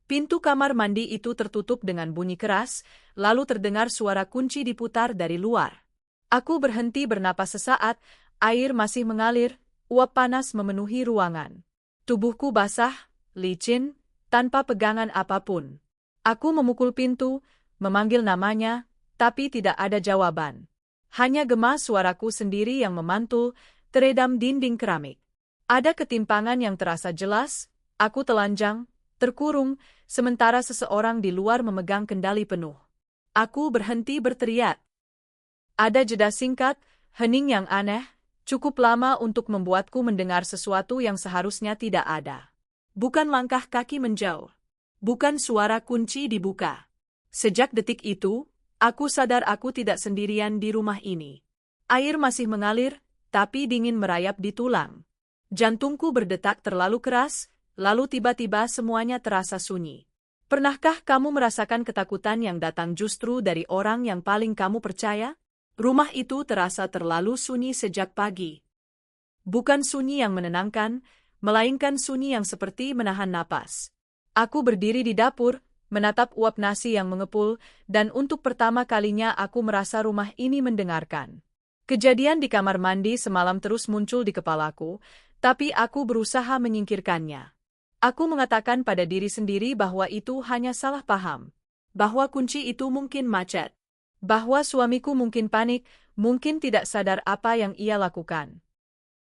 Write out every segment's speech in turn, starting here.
Pintu kamar mandi itu tertutup dengan bunyi keras, lalu terdengar suara kunci diputar dari luar. Aku berhenti bernapas sesaat, air masih mengalir, uap panas memenuhi ruangan. Tubuhku basah, licin, tanpa pegangan apapun. Aku memukul pintu, memanggil namanya, tapi tidak ada jawaban. Hanya gema suaraku sendiri yang memantul, teredam dinding keramik. Ada ketimpangan yang terasa jelas, aku telanjang, terkurung, sementara seseorang di luar memegang kendali penuh. Aku berhenti berteriak. Ada jeda singkat, hening yang aneh, cukup lama untuk membuatku mendengar sesuatu yang seharusnya tidak ada. Bukan langkah kaki menjauh. Bukan suara kunci dibuka. Sejak detik itu, aku sadar aku tidak sendirian di rumah ini. Air masih mengalir, tapi dingin merayap di tulang. Jantungku berdetak terlalu keras, lalu tiba-tiba semuanya terasa sunyi. Pernahkah kamu merasakan ketakutan yang datang justru dari orang yang paling kamu percaya? Rumah itu terasa terlalu sunyi sejak pagi. Bukan sunyi yang menenangkan, melainkan sunyi yang seperti menahan napas. Aku berdiri di dapur, menatap uap nasi yang mengepul, dan untuk pertama kalinya aku merasa rumah ini mendengarkan. Kejadian di kamar mandi semalam terus muncul di kepalaku, tapi aku berusaha menyingkirkannya. Aku mengatakan pada diri sendiri bahwa itu hanya salah paham, bahwa kunci itu mungkin macet, bahwa suamiku mungkin panik, mungkin tidak sadar apa yang ia lakukan.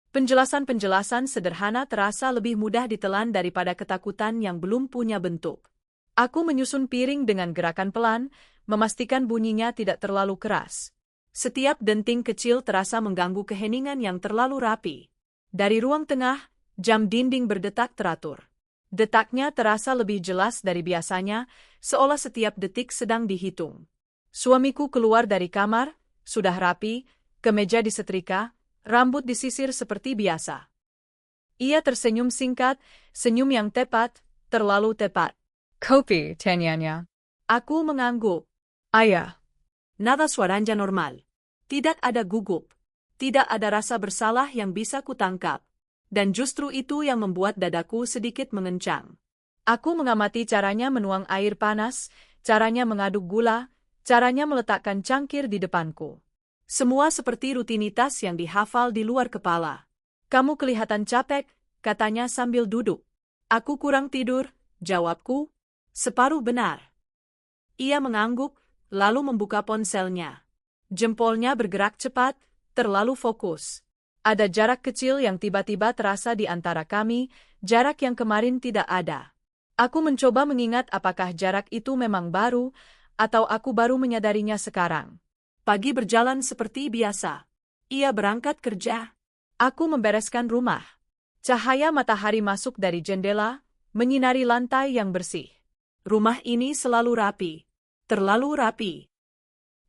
Penjelasan-penjelasan sederhana terasa lebih mudah ditelan daripada ketakutan yang belum punya bentuk. Aku menyusun piring dengan gerakan pelan, memastikan bunyinya tidak terlalu keras. Setiap denting kecil terasa mengganggu keheningan yang terlalu rapi. Dari ruang tengah, jam dinding berdetak teratur. Detaknya terasa lebih jelas dari biasanya, seolah setiap detik sedang dihitung. Suamiku keluar dari kamar, sudah rapi, kemeja disetrika, rambut disisir seperti biasa. Ia tersenyum singkat, senyum yang tepat, terlalu tepat. Kopi, tanyanya. Aku mengangguk. Ayah. Nada suaranya normal. Tidak ada gugup. Tidak ada rasa bersalah yang bisa kutangkap. Dan justru itu yang membuat dadaku sedikit mengencang. Aku mengamati caranya menuang air panas, caranya mengaduk gula, caranya meletakkan cangkir di depanku. Semua seperti rutinitas yang dihafal di luar kepala. Kamu kelihatan capek, katanya sambil duduk. Aku kurang tidur, jawabku. Separuh benar. Ia mengangguk, lalu membuka ponselnya. Jempolnya bergerak cepat, terlalu fokus. Ada jarak kecil yang tiba-tiba terasa di antara kami, jarak yang kemarin tidak ada. Aku mencoba mengingat apakah jarak itu memang baru, atau aku baru menyadarinya sekarang. Pagi berjalan seperti biasa. Ia berangkat kerja. Aku membereskan rumah. Cahaya matahari masuk dari jendela, menyinari lantai yang bersih. Rumah ini selalu rapi. Terlalu rapi.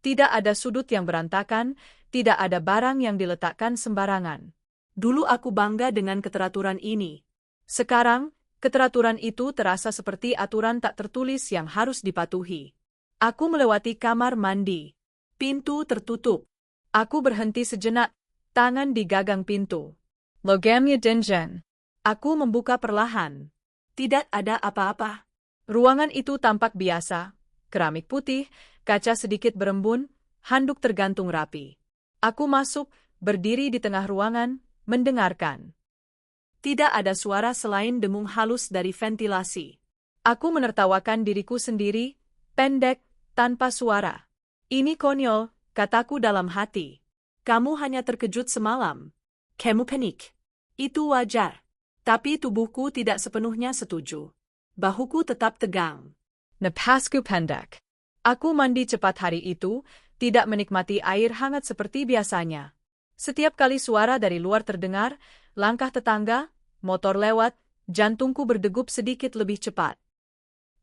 Tidak ada sudut yang berantakan, tidak ada barang yang diletakkan sembarangan. Dulu aku bangga dengan keteraturan ini. Sekarang, keteraturan itu terasa seperti aturan tak tertulis yang harus dipatuhi. Aku melewati kamar mandi. Pintu tertutup. Aku berhenti sejenak, tangan di gagang pintu. Logamnya dinjan. Aku membuka perlahan. Tidak ada apa-apa. Ruangan itu tampak biasa. Keramik putih, kaca sedikit berembun, handuk tergantung rapi. Aku masuk, berdiri di tengah ruangan, mendengarkan. Tidak ada suara selain dengung halus dari ventilasi. Aku menertawakan diriku sendiri, pendek, tanpa suara. Ini konyol, kataku dalam hati. Kamu hanya terkejut semalam. Kamu panik. Itu wajar. Tapi tubuhku tidak sepenuhnya setuju. Bahuku tetap tegang. Napasku pendek. Aku mandi cepat hari itu, tidak menikmati air hangat seperti biasanya. Setiap kali suara dari luar terdengar, langkah tetangga, motor lewat, jantungku berdegup sedikit lebih cepat.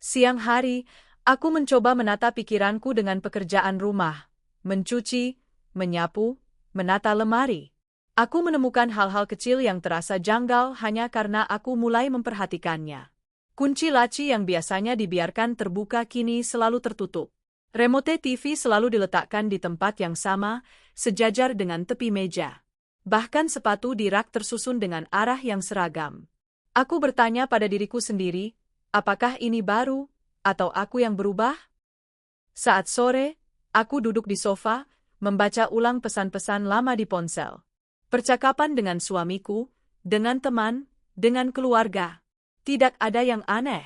Siang hari, aku mencoba menata pikiranku dengan pekerjaan rumah, mencuci, menyapu, menata lemari. Aku menemukan hal-hal kecil yang terasa janggal hanya karena aku mulai memperhatikannya. Kunci laci yang biasanya dibiarkan terbuka kini selalu tertutup. Remote TV selalu diletakkan di tempat yang sama, sejajar dengan tepi meja. Bahkan sepatu di rak tersusun dengan arah yang seragam. Aku bertanya pada diriku sendiri, Apakah ini baru, atau aku yang berubah? Saat sore, aku duduk di sofa, membaca ulang pesan-pesan lama di ponsel. Percakapan dengan suamiku, dengan teman, dengan keluarga. Tidak ada yang aneh.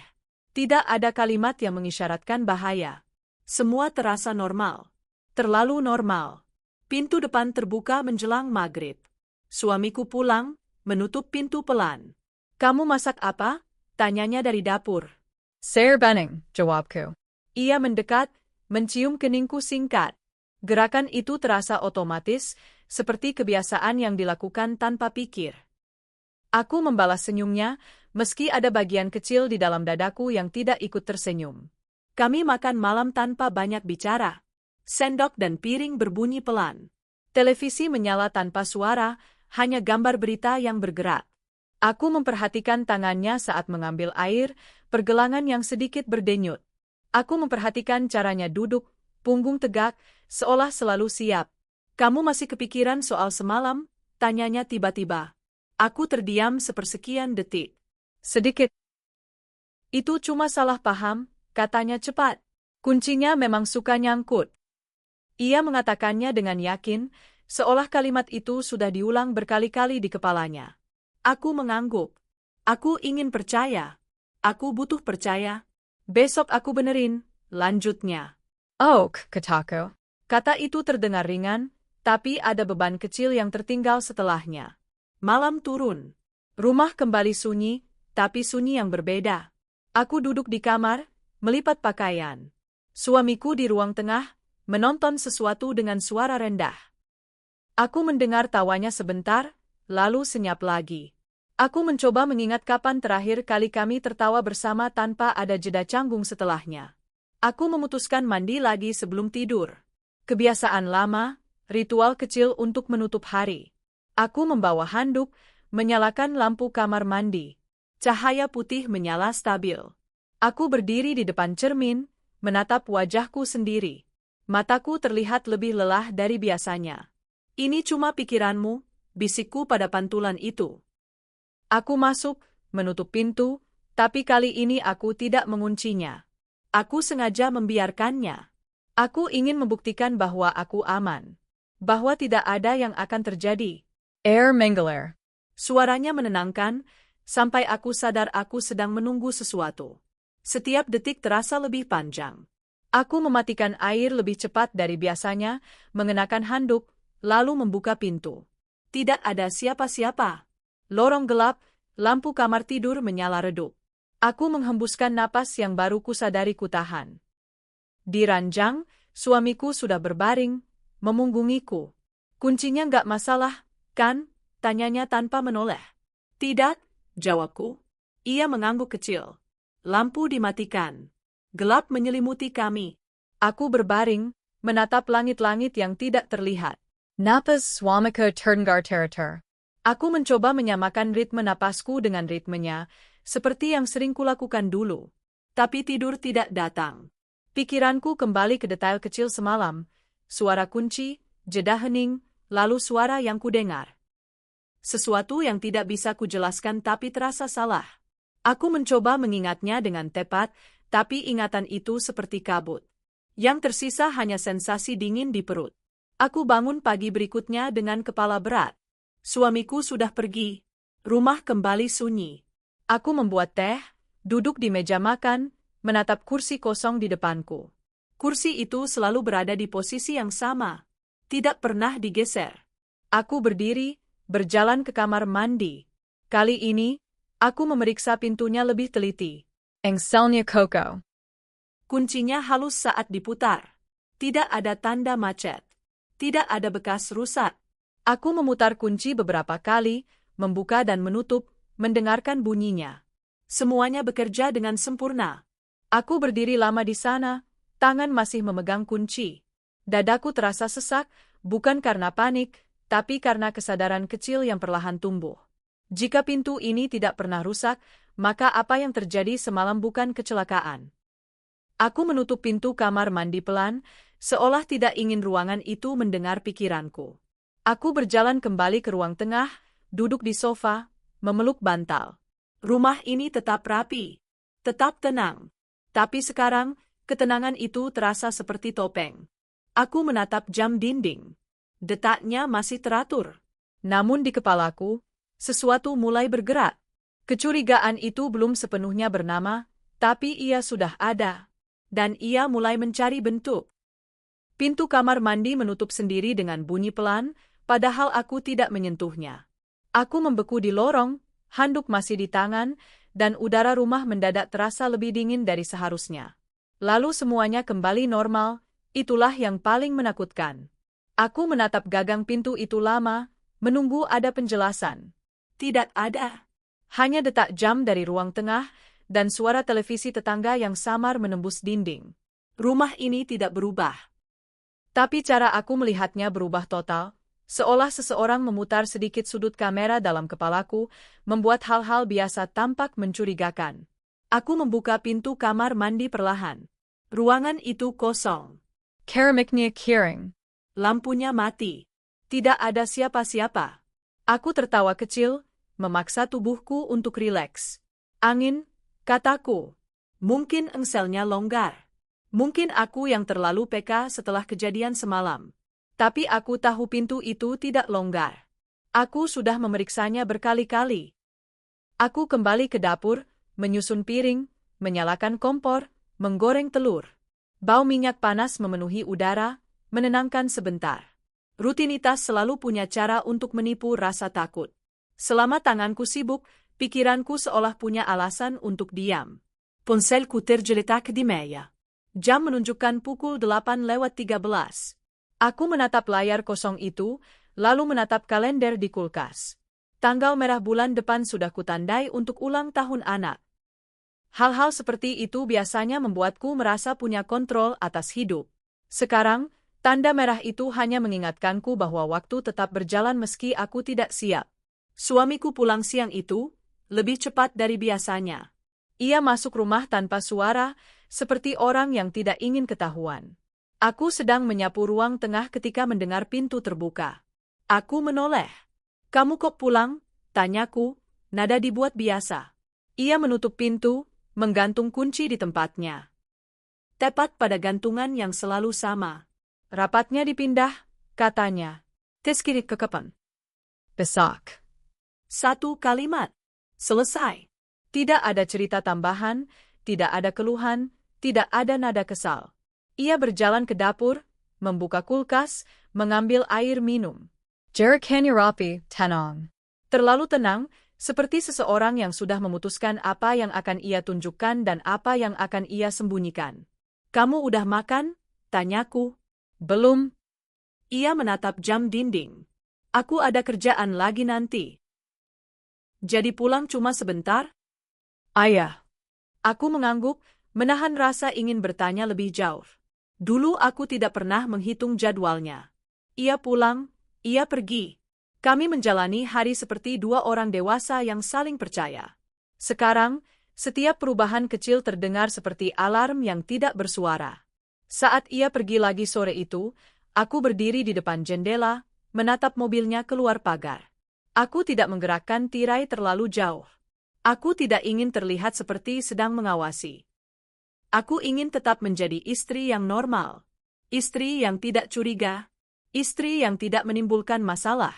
Tidak ada kalimat yang mengisyaratkan bahaya. Semua terasa normal. Terlalu normal. Pintu depan terbuka menjelang maghrib. Suamiku pulang, menutup pintu pelan. "Kamu masak apa?" tanyanya dari dapur. Sayur bening, jawabku. Ia mendekat, mencium keningku singkat. Gerakan itu terasa otomatis, seperti kebiasaan yang dilakukan tanpa pikir. Aku membalas senyumnya, meski ada bagian kecil di dalam dadaku yang tidak ikut tersenyum. Kami makan malam tanpa banyak bicara. Sendok dan piring berbunyi pelan. Televisi menyala tanpa suara, hanya gambar berita yang bergerak. Aku memperhatikan tangannya saat mengambil air, pergelangan yang sedikit berdenyut. Aku memperhatikan caranya duduk, punggung tegak, seolah selalu siap. "Kamu masih kepikiran soal semalam?" tanyanya tiba-tiba. Aku terdiam sepersekian detik. Sedikit. "Itu cuma salah paham," katanya cepat. "Kuncinya memang suka nyangkut." Ia mengatakannya dengan yakin, seolah kalimat itu sudah diulang berkali-kali di kepalanya. Aku mengangguk. Aku ingin percaya. Aku butuh percaya. "Besok aku benerin," lanjutnya. Oh, kataku. Kata itu terdengar ringan, tapi ada beban kecil yang tertinggal setelahnya. Malam turun. Rumah kembali sunyi, tapi sunyi yang berbeda. Aku duduk di kamar, melipat pakaian. Suamiku di ruang tengah, menonton sesuatu dengan suara rendah. Aku mendengar tawanya sebentar, lalu senyap lagi. Aku mencoba mengingat kapan terakhir kali kami tertawa bersama tanpa ada jeda canggung setelahnya. Aku memutuskan mandi lagi sebelum tidur. Kebiasaan lama, ritual kecil untuk menutup hari. Aku membawa handuk, menyalakan lampu kamar mandi. Cahaya putih menyala stabil. Aku berdiri di depan cermin, menatap wajahku sendiri. Mataku terlihat lebih lelah dari biasanya. "Ini cuma pikiranmu," bisikku pada pantulan itu. Aku masuk, menutup pintu, tapi kali ini aku tidak menguncinya. Aku sengaja membiarkannya. Aku ingin membuktikan bahwa aku aman. Bahwa tidak ada yang akan terjadi. Air menggelar. Suaranya menenangkan, sampai aku sadar aku sedang menunggu sesuatu. Setiap detik terasa lebih panjang. Aku mematikan air lebih cepat dari biasanya, mengenakan handuk, lalu membuka pintu. Tidak ada siapa-siapa. Lorong gelap, lampu kamar tidur menyala redup. Aku menghembuskan napas yang baru kusadari kutahan. Di ranjang, suamiku sudah berbaring, memunggungiku. "Kuncinya nggak masalah, kan?" tanyanya tanpa menoleh. "Tidak," jawabku. Ia mengangguk kecil. Lampu dimatikan. Gelap menyelimuti kami. Aku berbaring, menatap langit-langit yang tidak terlihat. Napas suamiku terdengar. Aku mencoba menyamakan ritme napasku dengan ritmenya, seperti yang sering kulakukan dulu. Tapi tidur tidak datang. Pikiranku kembali ke detail kecil semalam, suara kunci, jeda hening, lalu suara yang kudengar. Sesuatu yang tidak bisa kujelaskan tapi terasa salah. Aku mencoba mengingatnya dengan tepat, tapi ingatan itu seperti kabut. Yang tersisa hanya sensasi dingin di perut. Aku bangun pagi berikutnya dengan kepala berat. Suamiku sudah pergi. Rumah kembali sunyi. Aku membuat teh, duduk di meja makan, menatap kursi kosong di depanku. Kursi itu selalu berada di posisi yang sama. Tidak pernah digeser. Aku berdiri, berjalan ke kamar mandi. Kali ini, aku memeriksa pintunya lebih teliti. Engselnya Coco. Kuncinya halus saat diputar. Tidak ada tanda macet. Tidak ada bekas rusak. Aku memutar kunci beberapa kali, membuka dan menutup, mendengarkan bunyinya. Semuanya bekerja dengan sempurna. Aku berdiri lama di sana, tangan masih memegang kunci. Dadaku terasa sesak, bukan karena panik, tapi karena kesadaran kecil yang perlahan tumbuh. Jika pintu ini tidak pernah rusak, maka apa yang terjadi semalam bukan kecelakaan. Aku menutup pintu kamar mandi pelan, seolah tidak ingin ruangan itu mendengar pikiranku. Aku berjalan kembali ke ruang tengah, duduk di sofa, memeluk bantal. Rumah ini tetap rapi. Tetap tenang. Tapi sekarang, ketenangan itu terasa seperti topeng. Aku menatap jam dinding. Detaknya masih teratur. Namun di kepalaku, sesuatu mulai bergerak. Kecurigaan itu belum sepenuhnya bernama, tapi ia sudah ada. Dan ia mulai mencari bentuk. Pintu kamar mandi menutup sendiri dengan bunyi pelan, padahal aku tidak menyentuhnya. Aku membeku di lorong, handuk masih di tangan, dan udara rumah mendadak terasa lebih dingin dari seharusnya. Lalu semuanya kembali normal, itulah yang paling menakutkan. Aku menatap gagang pintu itu lama, menunggu ada penjelasan. Tidak ada. Hanya detak jam dari ruang tengah, dan suara televisi tetangga yang samar menembus dinding. Rumah ini tidak berubah. Tapi cara aku melihatnya berubah total, seolah seseorang memutar sedikit sudut kamera dalam kepalaku, membuat hal-hal biasa tampak mencurigakan. Aku membuka pintu kamar mandi perlahan. Ruangan itu kosong. Keramiknya kering. Lampunya mati. Tidak ada siapa-siapa. Aku tertawa kecil, memaksa tubuhku untuk rileks. Angin, kataku. Mungkin engselnya longgar. Mungkin aku yang terlalu peka setelah kejadian semalam. Tapi aku tahu pintu itu tidak longgar. Aku sudah memeriksanya berkali-kali. Aku kembali ke dapur, menyusun piring, menyalakan kompor, menggoreng telur. Bau minyak panas memenuhi udara, menenangkan sebentar. Rutinitas selalu punya cara untuk menipu rasa takut. Selama tanganku sibuk, pikiranku seolah punya alasan untuk diam. Ponselku tergeletak di meja. Jam menunjukkan pukul 8:13. Aku menatap layar kosong itu, lalu menatap kalender di kulkas. Tanggal merah bulan depan sudah kutandai untuk ulang tahun anak. Hal-hal seperti itu biasanya membuatku merasa punya kontrol atas hidup. Sekarang, tanda merah itu hanya mengingatkanku bahwa waktu tetap berjalan meski aku tidak siap. Suamiku pulang siang itu, lebih cepat dari biasanya. Ia masuk rumah tanpa suara, seperti orang yang tidak ingin ketahuan. Aku sedang menyapu ruang tengah ketika mendengar pintu terbuka. Aku menoleh. "Kamu kok pulang?" tanyaku, nada dibuat biasa. Ia menutup pintu, menggantung kunci di tempatnya. Tepat pada gantungan yang selalu sama. "Rapatnya dipindah," katanya. "Teskiri ke kapan?" Besok. Satu kalimat. Selesai. Tidak ada cerita tambahan, tidak ada keluhan, tidak ada nada kesal. Ia berjalan ke dapur, membuka kulkas, mengambil air minum. Jericannya rapi, tenang. Terlalu tenang, seperti seseorang yang sudah memutuskan apa yang akan ia tunjukkan dan apa yang akan ia sembunyikan. "Kamu udah makan?" tanyaku. Belum. Ia menatap jam dinding. "Aku ada kerjaan lagi nanti." "Jadi pulang cuma sebentar?" Ayah. Aku mengangguk, menahan rasa ingin bertanya lebih jauh. Dulu aku tidak pernah menghitung jadwalnya. Ia pulang, ia pergi. Kami menjalani hari seperti dua orang dewasa yang saling percaya. Sekarang, setiap perubahan kecil terdengar seperti alarm yang tidak bersuara. Saat ia pergi lagi sore itu, aku berdiri di depan jendela, menatap mobilnya keluar pagar. Aku tidak menggerakkan tirai terlalu jauh. Aku tidak ingin terlihat seperti sedang mengawasi. Aku ingin tetap menjadi istri yang normal. Istri yang tidak curiga. Istri yang tidak menimbulkan masalah.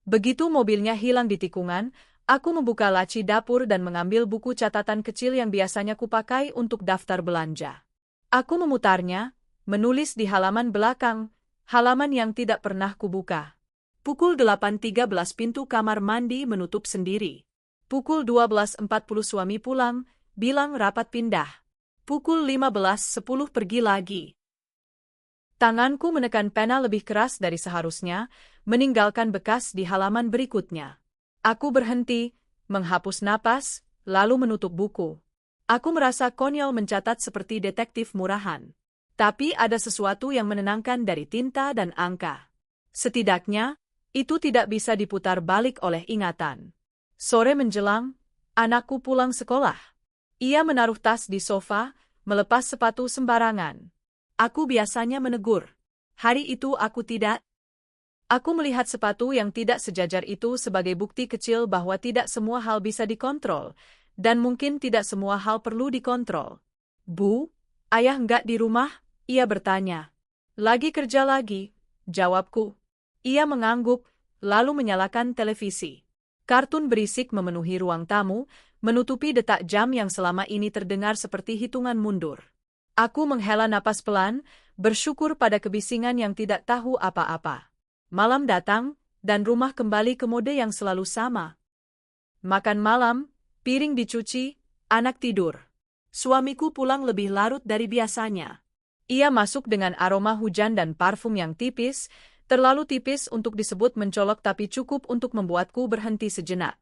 Begitu mobilnya hilang di tikungan, aku membuka laci dapur dan mengambil buku catatan kecil yang biasanya kupakai untuk daftar belanja. Aku memutarnya, menulis di halaman belakang, halaman yang tidak pernah kubuka. Pukul 8:13 pintu kamar mandi menutup sendiri. Pukul 12:40 suami pulang, bilang rapat pindah. Pukul 15:10 pergi lagi. Tanganku menekan pena lebih keras dari seharusnya, meninggalkan bekas di halaman berikutnya. Aku berhenti, menghapus napas, lalu menutup buku. Aku merasa konyol mencatat seperti detektif murahan. Tapi ada sesuatu yang menenangkan dari tinta dan angka. Setidaknya, itu tidak bisa diputar balik oleh ingatan. Sore menjelang, anakku pulang sekolah. Ia menaruh tas di sofa, melepas sepatu sembarangan. Aku biasanya menegur. Hari itu aku tidak. Aku melihat sepatu yang tidak sejajar itu sebagai bukti kecil bahwa tidak semua hal bisa dikontrol, Dan mungkin tidak semua hal perlu dikontrol. Bu, ayah nggak di rumah? Ia bertanya. Lagi kerja lagi, jawabku. Ia mengangguk, lalu menyalakan televisi. Kartun berisik memenuhi ruang tamu, menutupi detak jam yang selama ini terdengar seperti hitungan mundur. Aku menghela napas pelan, bersyukur pada kebisingan yang tidak tahu apa-apa. Malam datang, dan rumah kembali ke mode yang selalu sama. Makan malam, piring dicuci, anak tidur. Suamiku pulang lebih larut dari biasanya. Ia masuk dengan aroma hujan dan parfum yang tipis, terlalu tipis untuk disebut mencolok tapi cukup untuk membuatku berhenti sejenak.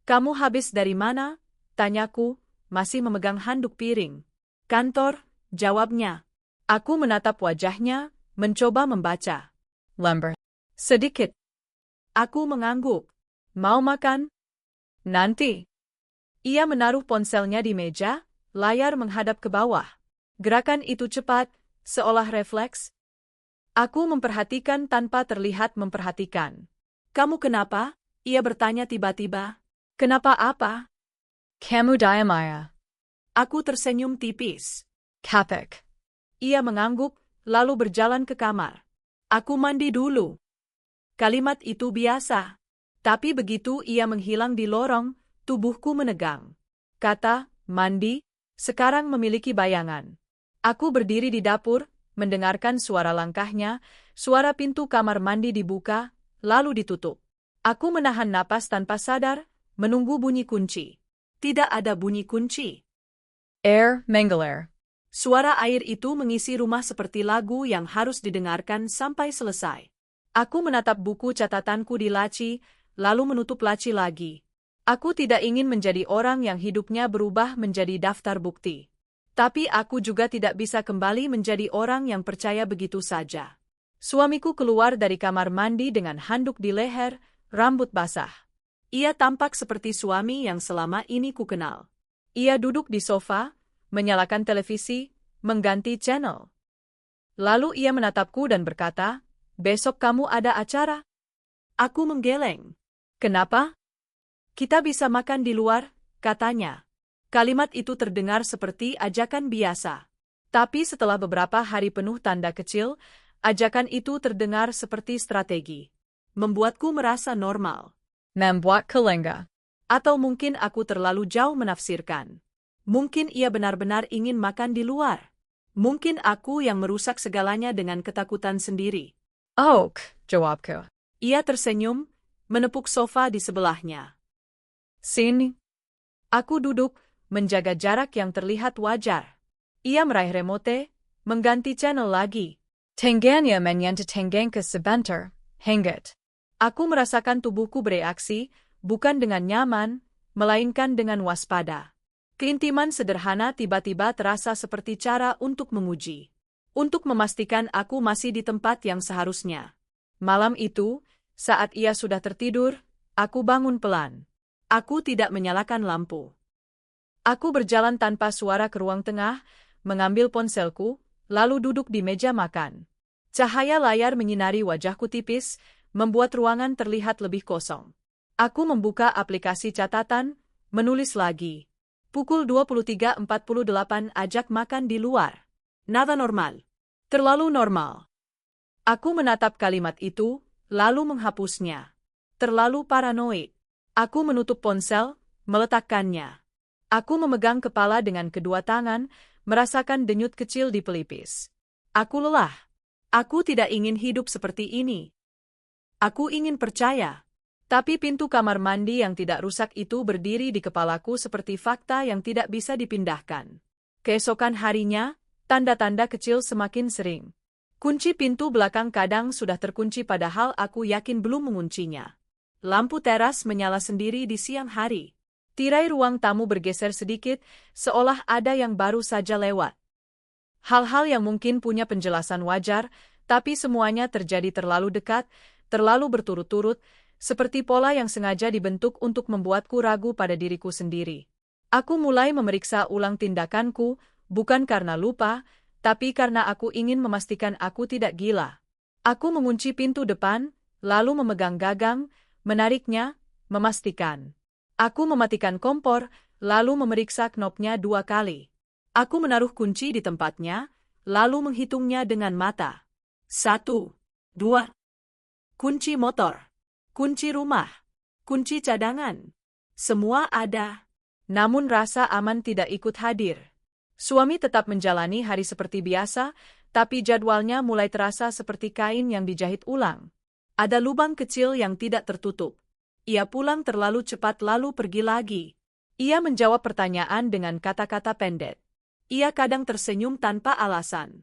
Kamu habis dari mana? Tanyaku, masih memegang handuk piring. Kantor, jawabnya. Aku menatap wajahnya, mencoba membaca. Lumber. Sedikit. Aku mengangguk. Mau makan? Nanti. Ia menaruh ponselnya di meja, layar menghadap ke bawah. Gerakan itu cepat, seolah refleks. Aku memperhatikan tanpa terlihat memperhatikan. Kamu kenapa? Ia bertanya tiba-tiba. Kenapa apa? Kamu diamaya. Aku tersenyum tipis. Kapik. Ia mengangguk, lalu berjalan ke kamar. Aku mandi dulu. Kalimat itu biasa. Tapi begitu ia menghilang di lorong, tubuhku menegang. Kata, mandi, sekarang memiliki bayangan. Aku berdiri di dapur, mendengarkan suara langkahnya, suara pintu kamar mandi dibuka, lalu ditutup. Aku menahan napas tanpa sadar, menunggu bunyi kunci. Tidak ada bunyi kunci. Air Mangler. Suara air itu mengisi rumah seperti lagu yang harus didengarkan sampai selesai. Aku menatap buku catatanku di laci, lalu menutup laci lagi. Aku tidak ingin menjadi orang yang hidupnya berubah menjadi daftar bukti. Tapi aku juga tidak bisa kembali menjadi orang yang percaya begitu saja. Suamiku keluar dari kamar mandi dengan handuk di leher, rambut basah. Ia tampak seperti suami yang selama ini kukenal. Ia duduk di sofa, menyalakan televisi, mengganti channel. Lalu ia menatapku dan berkata, "Besok kamu ada acara?" Aku menggeleng. "Kenapa?" "Kita bisa makan di luar," katanya. Kalimat itu terdengar seperti ajakan biasa. Tapi setelah beberapa hari penuh tanda kecil, ajakan itu terdengar seperti strategi. Membuatku merasa normal. Membuat kelenga. Atau mungkin aku terlalu jauh menafsirkan. Mungkin ia benar-benar ingin makan di luar. Mungkin aku yang merusak segalanya dengan ketakutan sendiri. Ok, jawabku. Ia tersenyum, menepuk sofa di sebelahnya. Sini. Aku duduk, menjaga jarak yang terlihat wajar. Ia meraih remote, mengganti channel lagi. Tangganya menyentuh tanggangku sebentar, hengit. Aku merasakan tubuhku bereaksi, bukan dengan nyaman, melainkan dengan waspada. Keintiman sederhana tiba-tiba terasa seperti cara untuk menguji. Untuk memastikan aku masih di tempat yang seharusnya. Malam itu, saat ia sudah tertidur, aku bangun pelan. Aku tidak menyalakan lampu. Aku berjalan tanpa suara ke ruang tengah, mengambil ponselku, lalu duduk di meja makan. Cahaya layar menyinari wajahku tipis, membuat ruangan terlihat lebih kosong. Aku membuka aplikasi catatan, menulis lagi. Pukul 23.48 ajak makan di luar. Nada normal. Terlalu normal. Aku menatap kalimat itu, lalu menghapusnya. Terlalu paranoid. Aku menutup ponsel, meletakkannya. Aku memegang kepala dengan kedua tangan, merasakan denyut kecil di pelipis. Aku lelah. Aku tidak ingin hidup seperti ini. Aku ingin percaya. Tapi pintu kamar mandi yang tidak rusak itu berdiri di kepalaku seperti fakta yang tidak bisa dipindahkan. Keesokan harinya, tanda-tanda kecil semakin sering. Kunci pintu belakang kadang sudah terkunci padahal aku yakin belum menguncinya. Lampu teras menyala sendiri di siang hari. Tirai ruang tamu bergeser sedikit, seolah ada yang baru saja lewat. Hal-hal yang mungkin punya penjelasan wajar, tapi semuanya terjadi terlalu dekat, terlalu berturut-turut, seperti pola yang sengaja dibentuk untuk membuatku ragu pada diriku sendiri. Aku mulai memeriksa ulang tindakanku, bukan karena lupa, tapi karena aku ingin memastikan aku tidak gila. Aku mengunci pintu depan, lalu memegang gagang, menariknya, memastikan. Aku mematikan kompor, lalu memeriksa knopnya 2 kali. Aku menaruh kunci di tempatnya, lalu menghitungnya dengan mata. 1, 2. Kunci motor, kunci rumah, kunci cadangan. Semua ada. Namun rasa aman tidak ikut hadir. Suami tetap menjalani hari seperti biasa, tapi jadwalnya mulai terasa seperti kain yang dijahit ulang. Ada lubang kecil yang tidak tertutup. Ia pulang terlalu cepat lalu pergi lagi. Ia menjawab pertanyaan dengan kata-kata pendek. Ia kadang tersenyum tanpa alasan.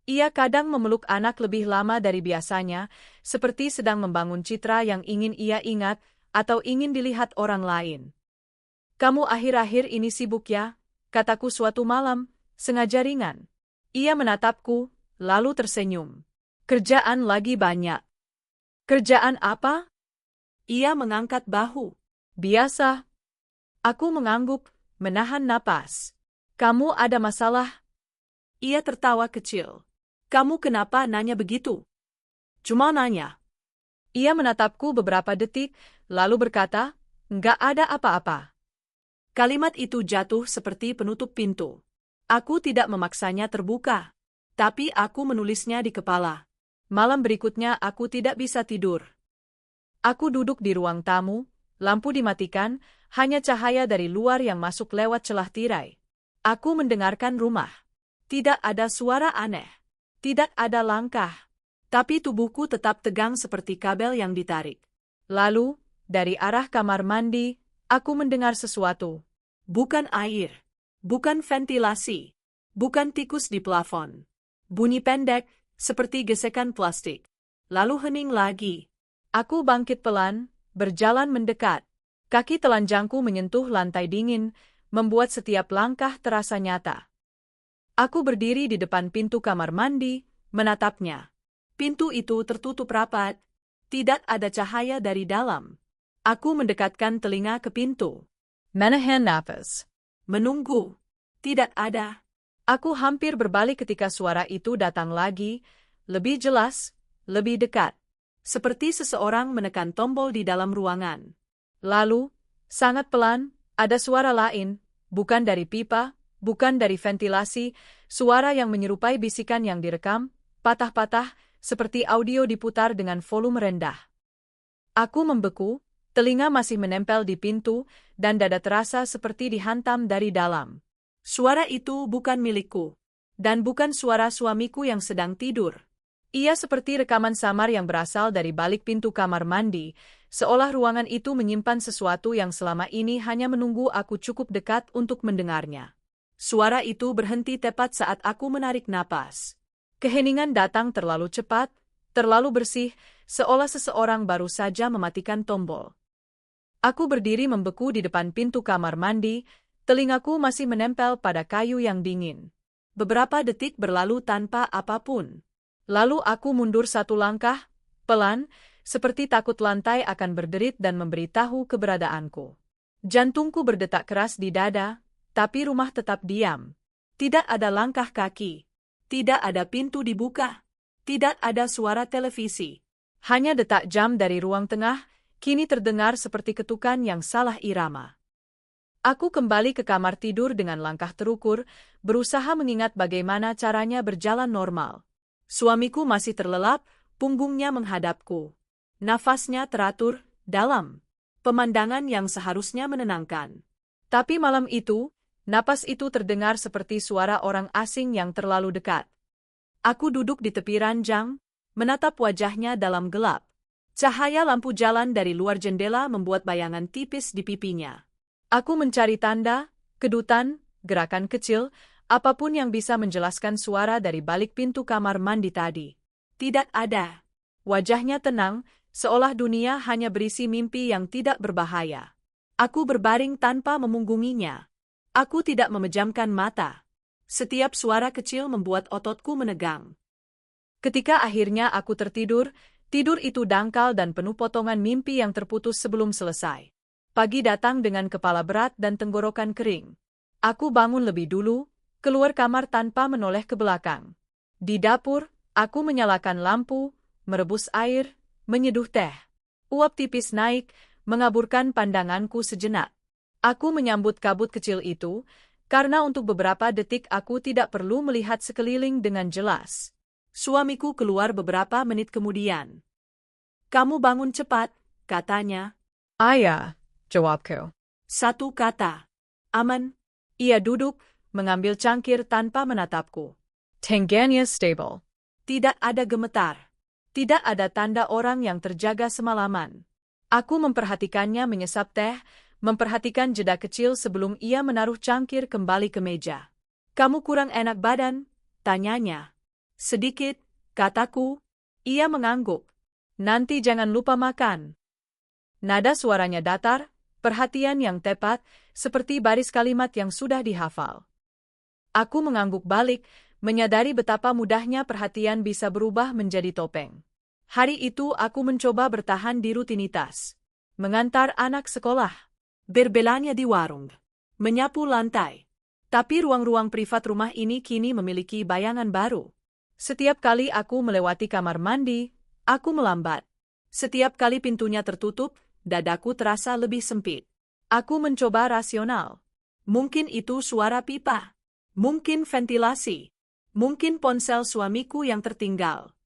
Ia kadang memeluk anak lebih lama dari biasanya, seperti sedang membangun citra yang ingin ia ingat atau ingin dilihat orang lain. "Kamu akhir-akhir ini sibuk ya?" kataku suatu malam, sengaja ringan. Ia menatapku, lalu tersenyum. "Kerjaan lagi banyak." "Kerjaan apa?" Ia mengangkat bahu. "Biasa." Aku mengangguk, menahan napas. "Kamu ada masalah?" Ia tertawa kecil. "Kamu kenapa nanya begitu?" "Cuma nanya." Ia menatapku beberapa detik, lalu berkata, "Nggak ada apa-apa." Kalimat itu jatuh seperti penutup pintu. Aku tidak memaksanya terbuka, tapi aku menulisnya di kepala. Malam berikutnya aku tidak bisa tidur. Aku duduk di ruang tamu, lampu dimatikan, hanya cahaya dari luar yang masuk lewat celah tirai. Aku mendengarkan rumah. Tidak ada suara aneh. Tidak ada langkah. Tapi tubuhku tetap tegang seperti kabel yang ditarik. Lalu, dari arah kamar mandi, aku mendengar sesuatu. Bukan air. Bukan ventilasi. Bukan tikus di plafon. Bunyi pendek, seperti gesekan plastik. Lalu hening lagi. Aku bangkit pelan, berjalan mendekat. Kaki telanjangku menyentuh lantai dingin, membuat setiap langkah terasa nyata. Aku berdiri di depan pintu kamar mandi, menatapnya. Pintu itu tertutup rapat. Tidak ada cahaya dari dalam. Aku mendekatkan telinga ke pintu. Menahan napas. Menunggu. Tidak ada. Aku hampir berbalik ketika suara itu datang lagi, lebih jelas, lebih dekat. Seperti seseorang menekan tombol di dalam ruangan. Lalu, sangat pelan, ada suara lain, bukan dari pipa, bukan dari ventilasi, suara yang menyerupai bisikan yang direkam, patah-patah, seperti audio diputar dengan volume rendah. Aku membeku, telinga masih menempel di pintu, dan dada terasa seperti dihantam dari dalam. Suara itu bukan milikku, dan bukan suara suamiku yang sedang tidur. Ia seperti rekaman samar yang berasal dari balik pintu kamar mandi, seolah ruangan itu menyimpan sesuatu yang selama ini hanya menunggu aku cukup dekat untuk mendengarnya. Suara itu berhenti tepat saat aku menarik napas. Keheningan datang terlalu cepat, terlalu bersih, seolah seseorang baru saja mematikan tombol. Aku berdiri membeku di depan pintu kamar mandi, telingaku masih menempel pada kayu yang dingin. Beberapa detik berlalu tanpa apapun. Lalu aku mundur satu langkah, pelan, seperti takut lantai akan berderit dan memberitahu keberadaanku. Jantungku berdetak keras di dada, tapi rumah tetap diam. Tidak ada langkah kaki. Tidak ada pintu dibuka. Tidak ada suara televisi. Hanya detak jam dari ruang tengah, kini terdengar seperti ketukan yang salah irama. Aku kembali ke kamar tidur dengan langkah terukur, berusaha mengingat bagaimana caranya berjalan normal. Suamiku masih terlelap, punggungnya menghadapku. Nafasnya teratur, dalam. Pemandangan yang seharusnya menenangkan. Tapi malam itu, napas itu terdengar seperti suara orang asing yang terlalu dekat. Aku duduk di tepi ranjang, menatap wajahnya dalam gelap. Cahaya lampu jalan dari luar jendela membuat bayangan tipis di pipinya. Aku mencari tanda, kedutan, gerakan kecil, apapun yang bisa menjelaskan suara dari balik pintu kamar mandi tadi. Tidak ada. Wajahnya tenang, seolah dunia hanya berisi mimpi yang tidak berbahaya. Aku berbaring tanpa memunggunginya. Aku tidak memejamkan mata. Setiap suara kecil membuat ototku menegang. Ketika akhirnya aku tertidur, tidur itu dangkal dan penuh potongan mimpi yang terputus sebelum selesai. Pagi datang dengan kepala berat dan tenggorokan kering. Aku bangun lebih dulu, keluar kamar tanpa menoleh ke belakang. Di dapur, aku menyalakan lampu, merebus air, menyeduh teh. Uap tipis naik, mengaburkan pandanganku sejenak. Aku menyambut kabut kecil itu, karena untuk beberapa detik aku tidak perlu melihat sekeliling dengan jelas. Suamiku keluar beberapa menit kemudian. "Kamu bangun cepat," katanya. Ayah, jawabku. Satu kata. "Aman." Ia duduk, mengambil cangkir tanpa menatapku. Tangannya stable. Tidak ada gemetar. Tidak ada tanda orang yang terjaga semalaman. Aku memperhatikannya menyesap teh, memperhatikan jeda kecil sebelum ia menaruh cangkir kembali ke meja. "Kamu kurang enak badan?" tanyanya. "Sedikit," kataku. Ia mengangguk. "Nanti jangan lupa makan." Nada suaranya datar, perhatian yang tepat, seperti baris kalimat yang sudah dihafal. Aku mengangguk balik, menyadari betapa mudahnya perhatian bisa berubah menjadi topeng. Hari itu aku mencoba bertahan di rutinitas. Mengantar anak sekolah, berbelanja di warung, menyapu lantai. Tapi ruang-ruang privat rumah ini kini memiliki bayangan baru. Setiap kali aku melewati kamar mandi, aku melambat. Setiap kali pintunya tertutup, dadaku terasa lebih sempit. Aku mencoba rasional. Mungkin itu suara pipa. Mungkin ventilasi. Mungkin ponsel suamiku yang tertinggal.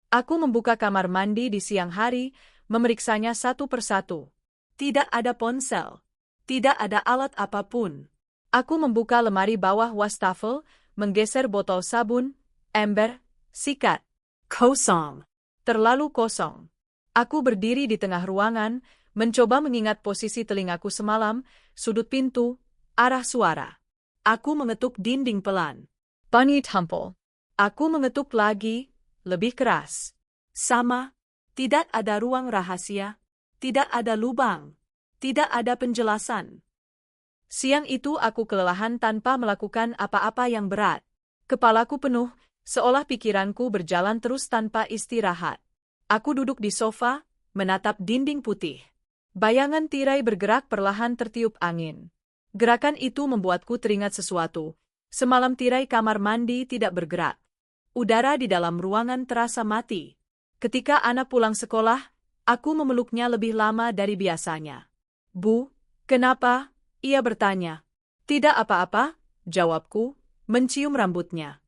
Aku membuka kamar mandi di siang hari, memeriksanya satu persatu. Tidak ada ponsel. Tidak ada alat apapun. Aku membuka lemari bawah wastafel, menggeser botol sabun, ember, sikat. Kosong. Terlalu kosong. Aku berdiri di tengah ruangan, mencoba mengingat posisi telingaku semalam, sudut pintu, arah suara. Aku mengetuk dinding pelan. Bunyi tumpul. Aku mengetuk lagi, lebih keras. Sama. Tidak ada ruang rahasia. Tidak ada lubang. Tidak ada penjelasan. Siang itu aku kelelahan tanpa melakukan apa-apa yang berat. Kepalaku penuh, seolah pikiranku berjalan terus tanpa istirahat. Aku duduk di sofa, menatap dinding putih. Bayangan tirai bergerak perlahan tertiup angin. Gerakan itu membuatku teringat sesuatu. Semalam tirai kamar mandi tidak bergerak. Udara di dalam ruangan terasa mati. Ketika anak pulang sekolah, aku memeluknya lebih lama dari biasanya. "Bu, kenapa?" ia bertanya. "Tidak apa-apa," jawabku, mencium rambutnya.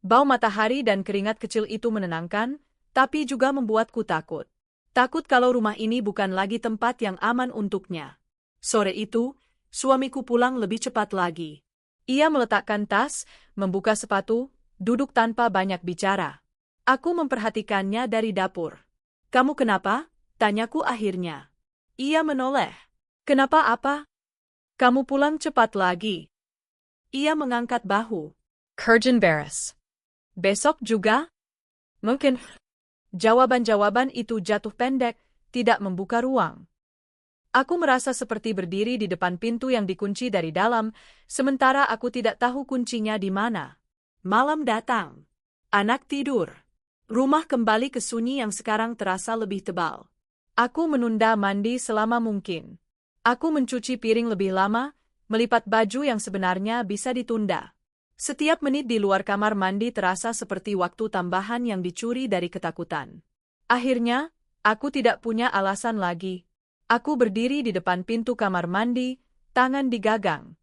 Bau matahari dan keringat kecil itu menenangkan, tapi juga membuatku takut. Takut kalau rumah ini bukan lagi tempat yang aman untuknya. Sore itu, suamiku pulang lebih cepat lagi. Ia meletakkan tas, membuka sepatu, duduk tanpa banyak bicara. Aku memperhatikannya dari dapur. "Kamu kenapa?" tanyaku akhirnya. Ia menoleh. "Kenapa apa?" "Kamu pulang cepat lagi." Ia mengangkat bahu. Kerjan beres. "Besok juga?" Mungkin. Jawaban-jawaban itu jatuh pendek, tidak membuka ruang. Aku merasa seperti berdiri di depan pintu yang dikunci dari dalam, sementara aku tidak tahu kuncinya di mana. Malam datang. Anak tidur. Rumah kembali ke sunyi yang sekarang terasa lebih tebal. Aku menunda mandi selama mungkin. Aku mencuci piring lebih lama, melipat baju yang sebenarnya bisa ditunda. Setiap menit di luar kamar mandi terasa seperti waktu tambahan yang dicuri dari ketakutan. Akhirnya, aku tidak punya alasan lagi. Aku berdiri di depan pintu kamar mandi, tangan digagang.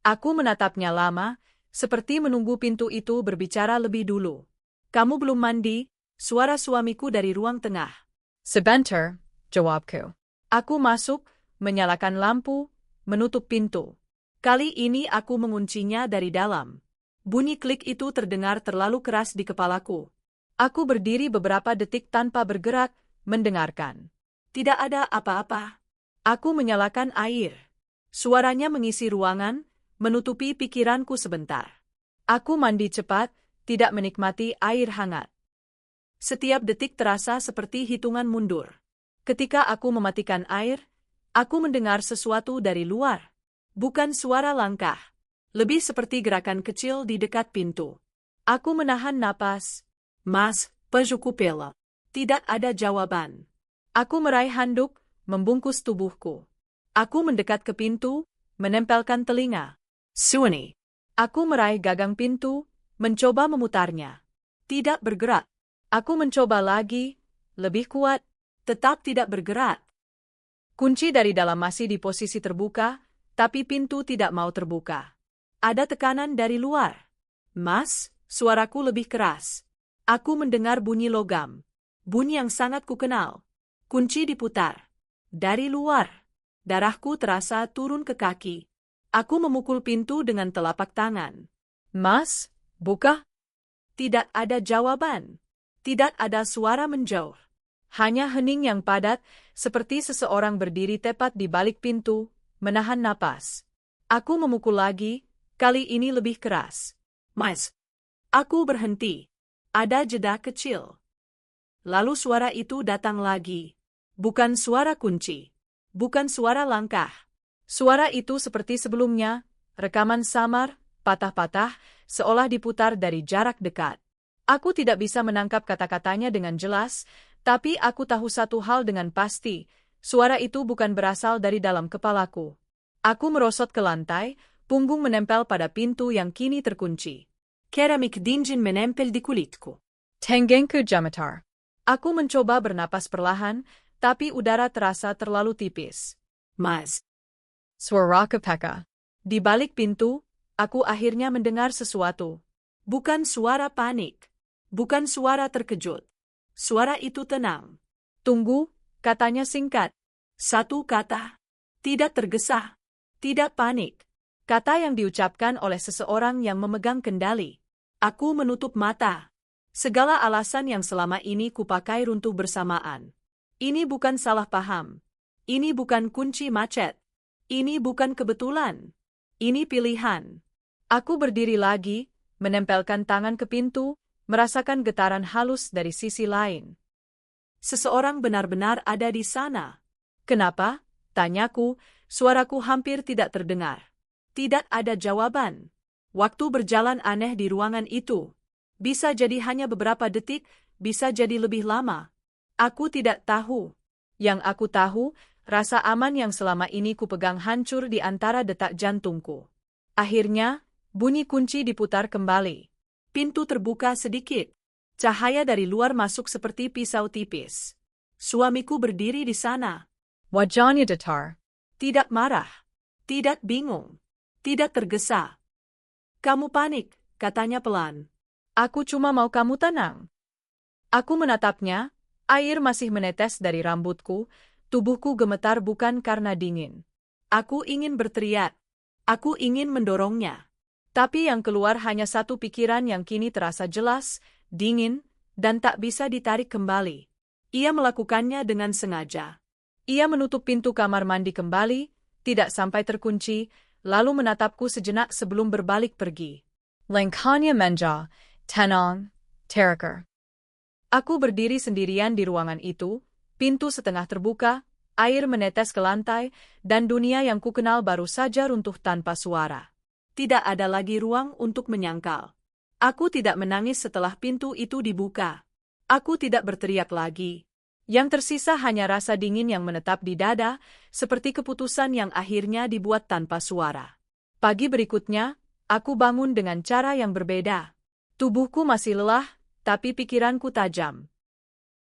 Aku menatapnya lama, seperti menunggu pintu itu berbicara lebih dulu. "Kamu belum mandi?" suara suamiku dari ruang tengah. Sebentar, jawabku. Aku masuk, menyalakan lampu, menutup pintu. Kali ini aku menguncinya dari dalam. Bunyi klik itu terdengar terlalu keras di kepalaku. Aku berdiri beberapa detik tanpa bergerak, mendengarkan. Tidak ada apa-apa. Aku menyalakan air. Suaranya mengisi ruangan, menutupi pikiranku sebentar. Aku mandi cepat, tidak menikmati air hangat. Setiap detik terasa seperti hitungan mundur. Ketika aku mematikan air, aku mendengar sesuatu dari luar. Bukan suara langkah. Lebih seperti gerakan kecil di dekat pintu. Aku menahan napas. "Mas, pejukupela." Tidak ada jawaban. Aku meraih handuk, membungkus tubuhku. Aku mendekat ke pintu, menempelkan telinga. Sunyi. Aku meraih gagang pintu, mencoba memutarnya. Tidak bergerak. Aku mencoba lagi, lebih kuat, tetap tidak bergerak. Kunci dari dalam masih di posisi terbuka, tapi pintu tidak mau terbuka. Ada tekanan dari luar. Mas, suaraku lebih keras. Aku mendengar bunyi logam. Bunyi yang sangat kukenal. Kunci diputar. Dari luar. Darahku terasa turun ke kaki. Aku memukul pintu dengan telapak tangan. Mas, buka. Tidak ada jawaban. Tidak ada suara menjauh. Hanya hening yang padat, seperti seseorang berdiri tepat di balik pintu, menahan napas. Aku memukul lagi, kali ini lebih keras. Mas. Aku berhenti. Ada jeda kecil. Lalu suara itu datang lagi. Bukan suara kunci. Bukan suara langkah. Suara itu seperti sebelumnya, rekaman samar, patah-patah, seolah diputar dari jarak dekat. Aku tidak bisa menangkap kata-katanya dengan jelas, tapi aku tahu satu hal dengan pasti, suara itu bukan berasal dari dalam kepalaku. Aku merosot ke lantai, punggung menempel pada pintu yang kini terkunci. Keramik dingin menempel di kulitku. Tengenku Jamatar. Aku mencoba bernapas perlahan, tapi udara terasa terlalu tipis. Mas. Swaraka Pekka. Di balik pintu, aku akhirnya mendengar sesuatu. Bukan suara panik. Bukan suara terkejut. Suara itu tenang. Tunggu, katanya singkat. Satu kata. Tidak tergesa. Tidak panik. Kata yang diucapkan oleh seseorang yang memegang kendali. Aku menutup mata. Segala alasan yang selama ini kupakai runtuh bersamaan. Ini bukan salah paham. Ini bukan kunci macet. Ini bukan kebetulan. Ini pilihan. Aku berdiri lagi, menempelkan tangan ke pintu, merasakan getaran halus dari sisi lain. Seseorang benar-benar ada di sana. Kenapa? Tanyaku, suaraku hampir tidak terdengar. Tidak ada jawaban. Waktu berjalan aneh di ruangan itu. Bisa jadi hanya beberapa detik, bisa jadi lebih lama. Aku tidak tahu. Yang aku tahu, rasa aman yang selama ini kupegang hancur di antara detak jantungku. Akhirnya, bunyi kunci diputar kembali. Pintu terbuka sedikit. Cahaya dari luar masuk seperti pisau tipis. Suamiku berdiri di sana. Wajahnya datar. Tidak marah. Tidak bingung. Tidak tergesa. Kamu panik, katanya pelan. Aku cuma mau kamu tenang. Aku menatapnya, air masih menetes dari rambutku, tubuhku gemetar bukan karena dingin. Aku ingin berteriak. Aku ingin mendorongnya. Tapi yang keluar hanya satu pikiran yang kini terasa jelas, dingin, dan tak bisa ditarik kembali. Ia melakukannya dengan sengaja. Ia menutup pintu kamar mandi kembali, tidak sampai terkunci, lalu menatapku sejenak sebelum berbalik pergi. Langkahnya menja, tenang, teraker. Aku berdiri sendirian di ruangan itu, pintu setengah terbuka, air menetes ke lantai, dan dunia yang kukenal baru saja runtuh tanpa suara. Tidak ada lagi ruang untuk menyangkal. Aku tidak menangis setelah pintu itu dibuka. Aku tidak berteriak lagi. Yang tersisa hanya rasa dingin yang menetap di dada, seperti keputusan yang akhirnya dibuat tanpa suara. Pagi berikutnya, aku bangun dengan cara yang berbeda. Tubuhku masih lelah, tapi pikiranku tajam.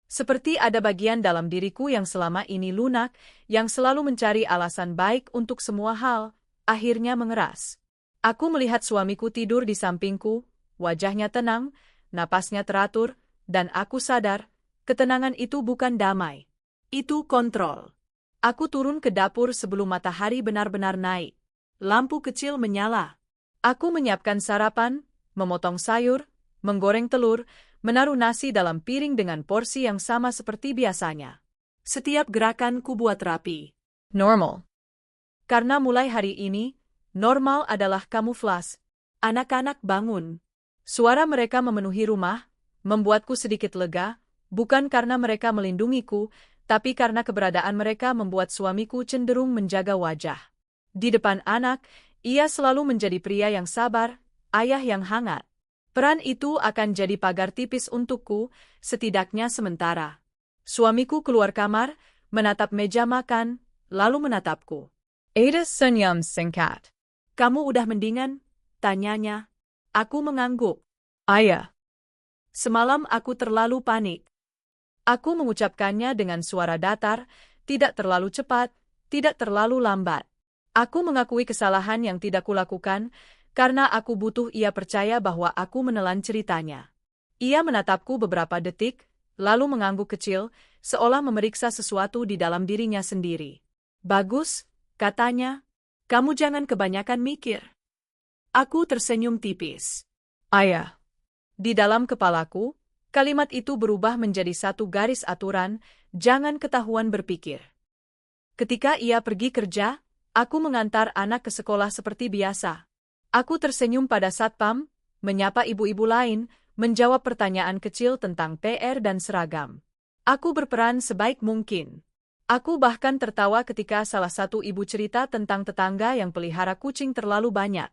Seperti ada bagian dalam diriku yang selama ini lunak, yang selalu mencari alasan baik untuk semua hal, akhirnya mengeras. Aku melihat suamiku tidur di sampingku, wajahnya tenang, napasnya teratur, dan aku sadar, ketenangan itu bukan damai. Itu kontrol. Aku turun ke dapur sebelum matahari benar-benar naik. Lampu kecil menyala. Aku menyiapkan sarapan, memotong sayur, menggoreng telur, menaruh nasi dalam piring dengan porsi yang sama seperti biasanya. Setiap gerakan kubuat rapi. Normal. Karena mulai hari ini, normal adalah kamuflas. Anak-anak bangun. Suara mereka memenuhi rumah, membuatku sedikit lega, bukan karena mereka melindungiku, tapi karena keberadaan mereka membuat suamiku cenderung menjaga wajah. Di depan anak, ia selalu menjadi pria yang sabar, ayah yang hangat. Peran itu akan jadi pagar tipis untukku, setidaknya sementara. Suamiku keluar kamar, menatap meja makan, lalu menatapku. Ada senyum singkat. Kamu udah mendingan? Tanyanya. Aku mengangguk. Ayah. Semalam aku terlalu panik. Aku mengucapkannya dengan suara datar, tidak terlalu cepat, tidak terlalu lambat. Aku mengakui kesalahan yang tidak kulakukan, karena aku butuh ia percaya bahwa aku menelan ceritanya. Ia menatapku beberapa detik, lalu mengangguk kecil, seolah memeriksa sesuatu di dalam dirinya sendiri. Bagus, katanya. Kamu jangan kebanyakan mikir. Aku tersenyum tipis. Ayah. Di dalam kepalaku, kalimat itu berubah menjadi satu garis aturan, jangan ketahuan berpikir. Ketika ia pergi kerja, aku mengantar anak ke sekolah seperti biasa. Aku tersenyum pada satpam, menyapa ibu-ibu lain, menjawab pertanyaan kecil tentang PR dan seragam. Aku berperan sebaik mungkin. Aku bahkan tertawa ketika salah satu ibu cerita tentang tetangga yang pelihara kucing terlalu banyak.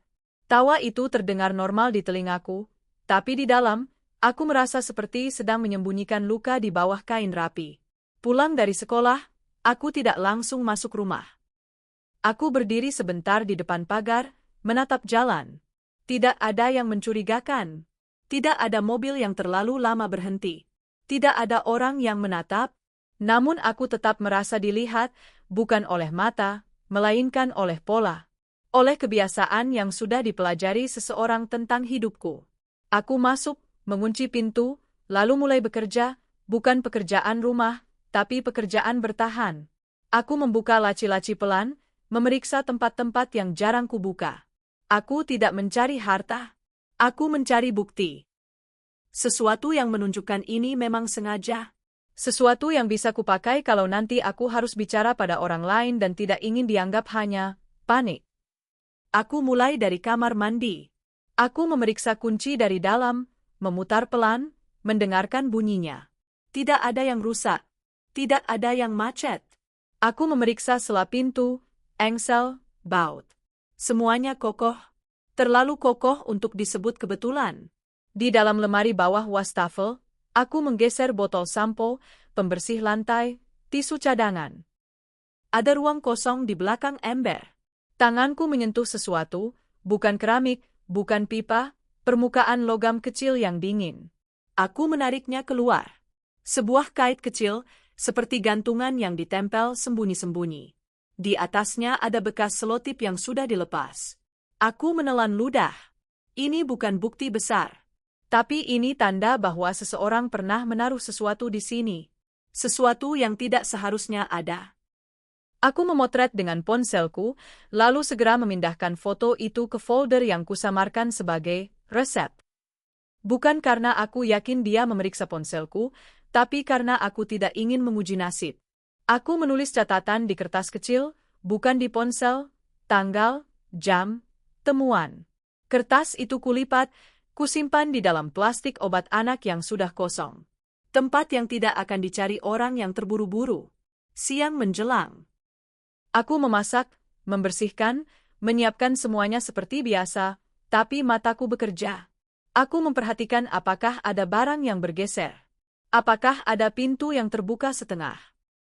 Tawa itu terdengar normal di telingaku, tapi di dalam, aku merasa seperti sedang menyembunyikan luka di bawah kain rapi. Pulang dari sekolah, aku tidak langsung masuk rumah. Aku berdiri sebentar di depan pagar, menatap jalan. Tidak ada yang mencurigakan. Tidak ada mobil yang terlalu lama berhenti. Tidak ada orang yang menatap. Namun aku tetap merasa dilihat, bukan oleh mata, melainkan oleh pola. Oleh kebiasaan yang sudah dipelajari seseorang tentang hidupku. Aku masuk, mengunci pintu, lalu mulai bekerja, bukan pekerjaan rumah, tapi pekerjaan bertahan. Aku membuka laci-laci pelan, memeriksa tempat-tempat yang jarang kubuka. Aku tidak mencari harta. Aku mencari bukti. Sesuatu yang menunjukkan ini memang sengaja. Sesuatu yang bisa kupakai kalau nanti aku harus bicara pada orang lain dan tidak ingin dianggap hanya panik. Aku mulai dari kamar mandi. Aku memeriksa kunci dari dalam, memutar pelan, mendengarkan bunyinya. Tidak ada yang rusak. Tidak ada yang macet. Aku memeriksa sela pintu, engsel, baut. Semuanya kokoh. Terlalu kokoh untuk disebut kebetulan. Di dalam lemari bawah wastafel, aku menggeser botol sampo, pembersih lantai, tisu cadangan. Ada ruang kosong di belakang ember. Tanganku menyentuh sesuatu, bukan keramik, bukan pipa, permukaan logam kecil yang dingin. Aku menariknya keluar. Sebuah kait kecil, seperti gantungan yang ditempel sembunyi-sembunyi. Di atasnya ada bekas selotip yang sudah dilepas. Aku menelan ludah. Ini bukan bukti besar. Tapi ini tanda bahwa seseorang pernah menaruh sesuatu di sini. Sesuatu yang tidak seharusnya ada. Aku memotret dengan ponselku, lalu segera memindahkan foto itu ke folder yang kusamarkan sebagai resep. Bukan karena aku yakin dia memeriksa ponselku, tapi karena aku tidak ingin menguji nasib. Aku menulis catatan di kertas kecil, bukan di ponsel, tanggal, jam, temuan. Kertas itu kulipat, kusimpan di dalam plastik obat anak yang sudah kosong. Tempat yang tidak akan dicari orang yang terburu-buru. Siang menjelang. Aku memasak, membersihkan, menyiapkan semuanya seperti biasa, tapi mataku bekerja. Aku memperhatikan apakah ada barang yang bergeser. Apakah ada pintu yang terbuka setengah.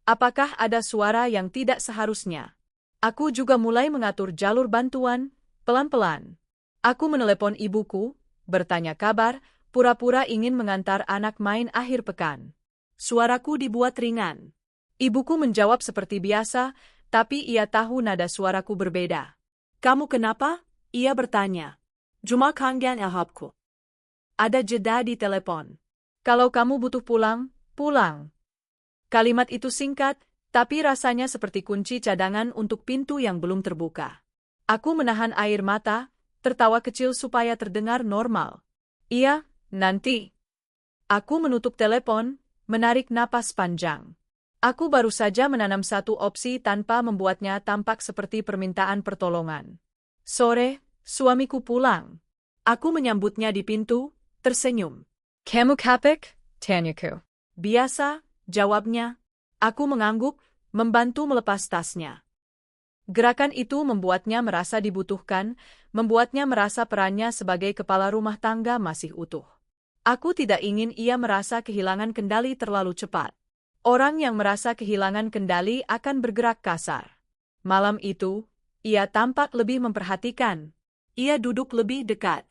Apakah ada suara yang tidak seharusnya. Aku juga mulai mengatur jalur bantuan, pelan-pelan. Aku menelepon ibuku, bertanya kabar, pura-pura ingin mengantar anak main akhir pekan. Suaraku dibuat ringan. Ibuku menjawab seperti biasa, tapi ia tahu nada suaraku berbeda. Kamu kenapa? Ia bertanya. Cuma kangen elhapku. Ada jeda di telepon. Kalau kamu butuh pulang, pulang. Kalimat itu singkat, tapi rasanya seperti kunci cadangan untuk pintu yang belum terbuka. Aku menahan air mata, tertawa kecil supaya terdengar normal. Iya, nanti. Aku menutup telepon, menarik napas panjang. Aku baru saja menanam satu opsi tanpa membuatnya tampak seperti permintaan pertolongan. Sore, suamiku pulang. Aku menyambutnya di pintu, tersenyum. Kamu kapik? Tanyaku. Biasa, jawabnya. Aku mengangguk, membantu melepas tasnya. Gerakan itu membuatnya merasa dibutuhkan, membuatnya merasa perannya sebagai kepala rumah tangga masih utuh. Aku tidak ingin ia merasa kehilangan kendali terlalu cepat. Orang yang merasa kehilangan kendali akan bergerak kasar. Malam itu, ia tampak lebih memperhatikan. Ia duduk lebih dekat.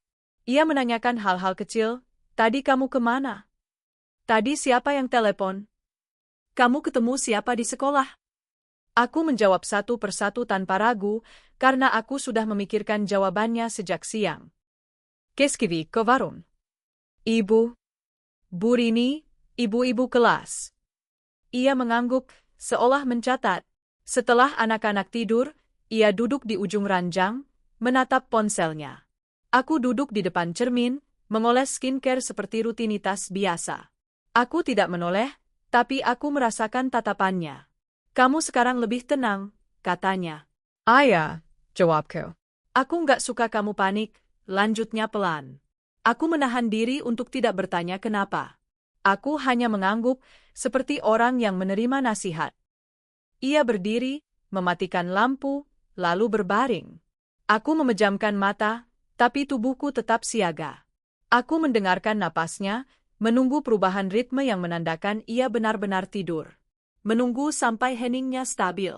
Ia menanyakan hal-hal kecil, tadi kamu kemana? Tadi siapa yang telepon? Kamu ketemu siapa di sekolah? Aku menjawab satu persatu tanpa ragu, karena aku sudah memikirkan jawabannya sejak siang. Qu'est-ce Kovarun? Ibu. Bu Rini, ibu-ibu kelas. Ia mengangguk, seolah mencatat. Setelah anak-anak tidur, ia duduk di ujung ranjang, menatap ponselnya. Aku duduk di depan cermin, mengoles skincare seperti rutinitas biasa. Aku tidak menoleh, tapi aku merasakan tatapannya. Kamu sekarang lebih tenang, katanya. Ayah, jawabku. Aku nggak suka kamu panik, lanjutnya pelan. Aku menahan diri untuk tidak bertanya kenapa. Aku hanya mengangguk, seperti orang yang menerima nasihat. Ia berdiri, mematikan lampu, lalu berbaring. Aku memejamkan mata, tapi tubuhku tetap siaga. Aku mendengarkan napasnya, menunggu perubahan ritme yang menandakan ia benar-benar tidur. Menunggu sampai heningnya stabil.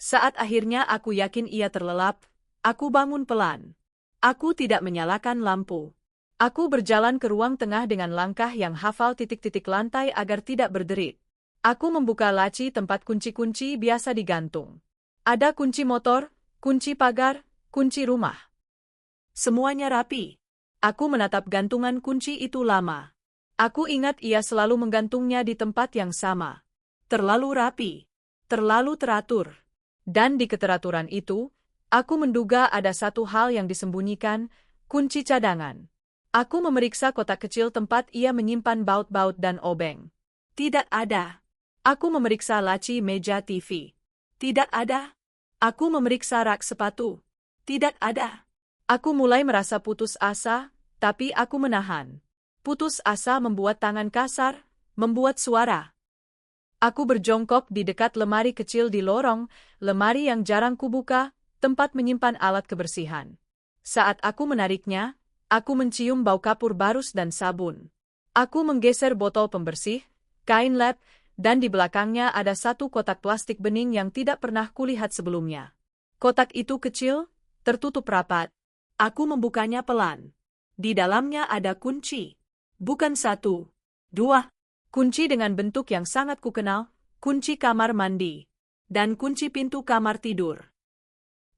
Saat akhirnya aku yakin ia terlelap, aku bangun pelan. Aku tidak menyalakan lampu. Aku berjalan ke ruang tengah dengan langkah yang hafal titik-titik lantai agar tidak berderit. Aku membuka laci tempat kunci-kunci biasa digantung. Ada kunci motor, kunci pagar, kunci rumah. Semuanya rapi. Aku menatap gantungan kunci itu lama. Aku ingat ia selalu menggantungnya di tempat yang sama. Terlalu rapi. Terlalu teratur. Dan di keteraturan itu, aku menduga ada satu hal yang disembunyikan, kunci cadangan. Aku memeriksa kotak kecil tempat ia menyimpan baut-baut dan obeng. Tidak ada. Aku memeriksa laci meja TV. Tidak ada. Aku memeriksa rak sepatu. Tidak ada. Aku mulai merasa putus asa, tapi aku menahan. Putus asa membuat tangan kasar, membuat suara. Aku berjongkok di dekat lemari kecil di lorong, lemari yang jarang kubuka, tempat menyimpan alat kebersihan. Saat aku menariknya, aku mencium bau kapur barus dan sabun. Aku menggeser botol pembersih, kain lap, dan di belakangnya ada satu kotak plastik bening yang tidak pernah kulihat sebelumnya. Kotak itu kecil, tertutup rapat. Aku membukanya pelan. Di dalamnya ada kunci. Bukan satu, dua. Kunci dengan bentuk yang sangat kukenal, kunci kamar mandi, dan kunci pintu kamar tidur.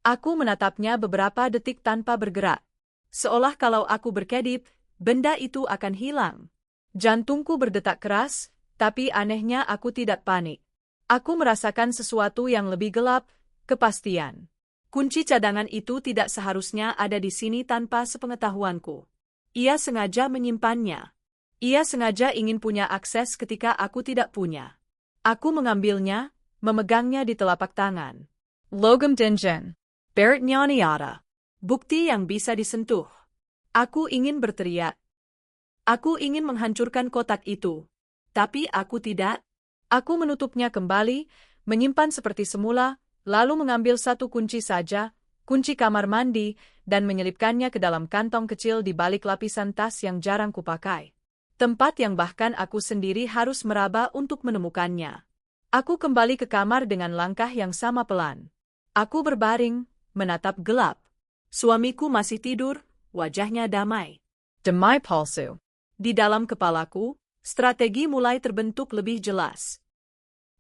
Aku menatapnya beberapa detik tanpa bergerak. Seolah kalau aku berkedip, benda itu akan hilang. Jantungku berdetak keras, tapi anehnya aku tidak panik. Aku merasakan sesuatu yang lebih gelap, kepastian. Kunci cadangan itu tidak seharusnya ada di sini tanpa sepengetahuanku. Ia sengaja menyimpannya. Ia sengaja ingin punya akses ketika aku tidak punya. Aku mengambilnya, memegangnya di telapak tangan. Logam Dingen. Barrett Nyaniara. Bukti yang bisa disentuh. Aku ingin berteriak. Aku ingin menghancurkan kotak itu. Tapi aku tidak. Aku menutupnya kembali, menyimpan seperti semula, lalu mengambil satu kunci saja, kunci kamar mandi, dan menyelipkannya ke dalam kantong kecil di balik lapisan tas yang jarang kupakai. Tempat yang bahkan aku sendiri harus meraba untuk menemukannya. Aku kembali ke kamar dengan langkah yang sama pelan. Aku berbaring, menatap gelap. Suamiku masih tidur, wajahnya damai. Damai palsu. Di dalam kepalaku, strategi mulai terbentuk lebih jelas.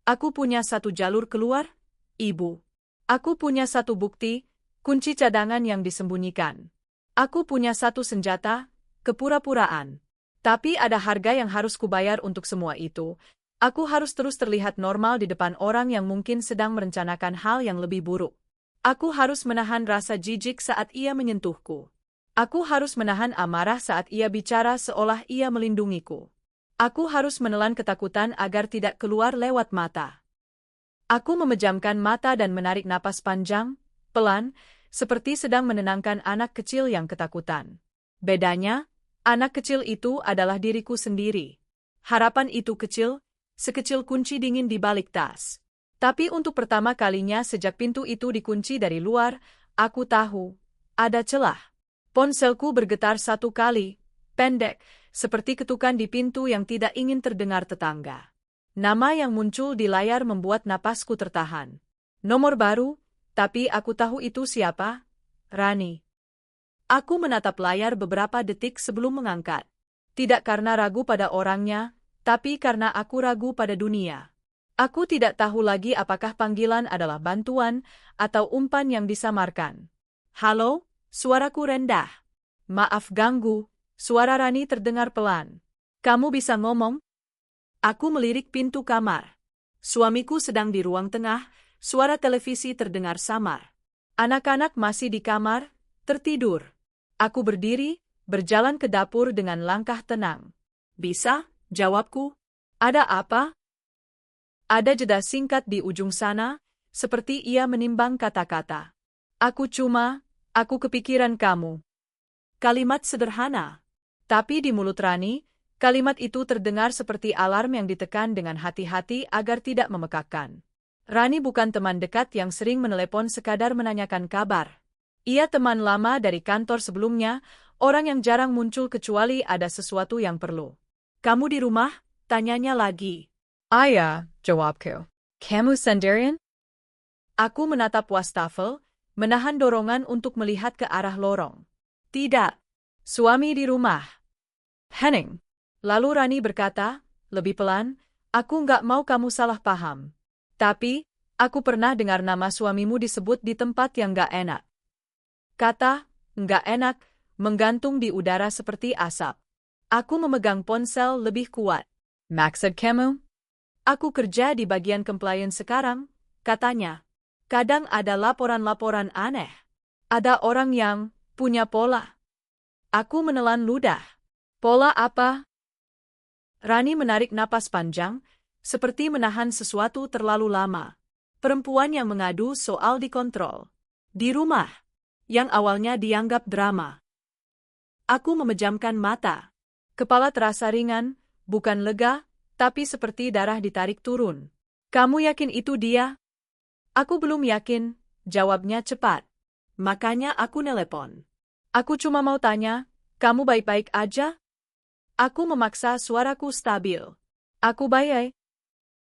Aku punya satu jalur keluar, Ibu. Aku punya satu bukti, kunci cadangan yang disembunyikan. Aku punya satu senjata, kepura-puraan. Tapi ada harga yang harus kubayar untuk semua itu. Aku harus terus terlihat normal di depan orang yang mungkin sedang merencanakan hal yang lebih buruk. Aku harus menahan rasa jijik saat ia menyentuhku. Aku harus menahan amarah saat ia bicara seolah ia melindungiku. Aku harus menelan ketakutan agar tidak keluar lewat mata. Aku memejamkan mata dan menarik napas panjang, pelan, seperti sedang menenangkan anak kecil yang ketakutan. Bedanya, anak kecil itu adalah diriku sendiri. Harapan itu kecil, sekecil kunci dingin di balik tas. Tapi untuk pertama kalinya sejak pintu itu dikunci dari luar, aku tahu, ada celah. Ponselku bergetar satu kali, pendek, seperti ketukan di pintu yang tidak ingin terdengar tetangga. Nama yang muncul di layar membuat napasku tertahan. Nomor baru, tapi aku tahu itu siapa? Rani. Aku menatap layar beberapa detik sebelum mengangkat. Tidak karena ragu pada orangnya, tapi karena aku ragu pada dunia. Aku tidak tahu lagi apakah panggilan adalah bantuan atau umpan yang disamarkan. Halo, suaraku rendah. Maaf ganggu, suara Rani terdengar pelan. Kamu bisa ngomong? Aku melirik pintu kamar. Suamiku sedang di ruang tengah, suara televisi terdengar samar. Anak-anak masih di kamar, tertidur. Aku berdiri, berjalan ke dapur dengan langkah tenang. Bisa, jawabku. Ada apa? Ada jeda singkat di ujung sana, seperti ia menimbang kata-kata. Aku kepikiran kamu. Kalimat sederhana. Tapi di mulut Rani, kalimat itu terdengar seperti alarm yang ditekan dengan hati-hati agar tidak memekakkan. Rani bukan teman dekat yang sering menelepon sekadar menanyakan kabar. Ia teman lama dari kantor sebelumnya, orang yang jarang muncul kecuali ada sesuatu yang perlu. Kamu di rumah? Tanyanya lagi. Ayah, jawabku. Kamu sendirian? Aku menatap wastafel, menahan dorongan untuk melihat ke arah lorong. Tidak. Suami di rumah. Henning. Lalu Rani berkata, lebih pelan, aku nggak mau kamu salah paham. Tapi, aku pernah dengar nama suamimu disebut di tempat yang nggak enak. Kata, nggak enak, menggantung di udara seperti asap. Aku memegang ponsel lebih kuat. Maksud kamu? Aku kerja di bagian compliance sekarang, katanya. Kadang ada laporan-laporan aneh. Ada orang yang punya pola. Aku menelan ludah. Pola apa? Rani menarik napas panjang, seperti menahan sesuatu terlalu lama. Perempuan yang mengadu soal dikontrol. Di rumah. Yang awalnya dianggap drama. Aku memejamkan mata. Kepala terasa ringan, bukan lega, tapi seperti darah ditarik turun. Kamu yakin itu dia? Aku belum yakin, jawabnya cepat. Makanya aku nelepon. Aku cuma mau tanya, kamu baik-baik aja? Aku memaksa suaraku stabil. Aku baik.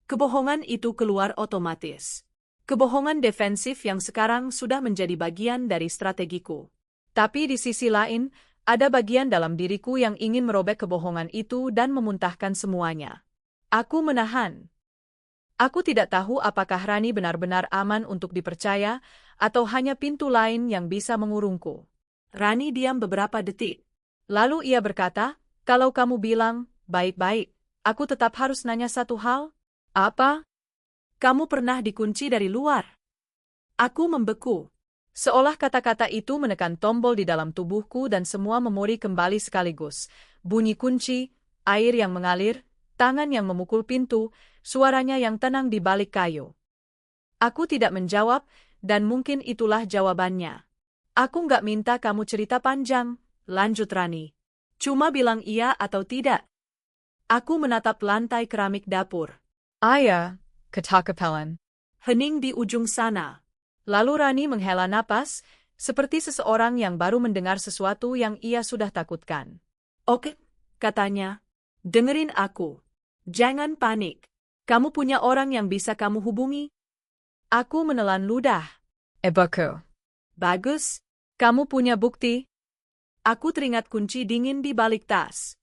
Kebohongan itu keluar otomatis. Kebohongan defensif yang sekarang sudah menjadi bagian dari strategiku. Tapi di sisi lain, ada bagian dalam diriku yang ingin merobek kebohongan itu dan memuntahkan semuanya. Aku menahan. Aku tidak tahu apakah Rani benar-benar aman untuk dipercaya, atau hanya pintu lain yang bisa mengurungku. Rani diam beberapa detik. Lalu ia berkata, kalau kamu bilang, baik-baik, aku tetap harus nanya satu hal. Apa? Kamu pernah dikunci dari luar. Aku membeku. Seolah kata-kata itu menekan tombol di dalam tubuhku dan semua memori kembali sekaligus. Bunyi kunci, air yang mengalir, tangan yang memukul pintu, suaranya yang tenang di balik kayu. Aku tidak menjawab, dan mungkin itulah jawabannya. Aku nggak minta kamu cerita panjang, lanjut Rani. Cuma bilang iya atau tidak. Aku menatap lantai keramik dapur. Ayah, ketakapelan. Hening di ujung sana. Lalu Rani menghela napas, seperti seseorang yang baru mendengar sesuatu yang ia sudah takutkan. Oke, katanya. Dengerin aku. Jangan panik. Kamu punya orang yang bisa kamu hubungi? Aku menelan ludah. Ibuku. Bagus. Kamu punya bukti? Aku teringat kunci dingin di balik tas.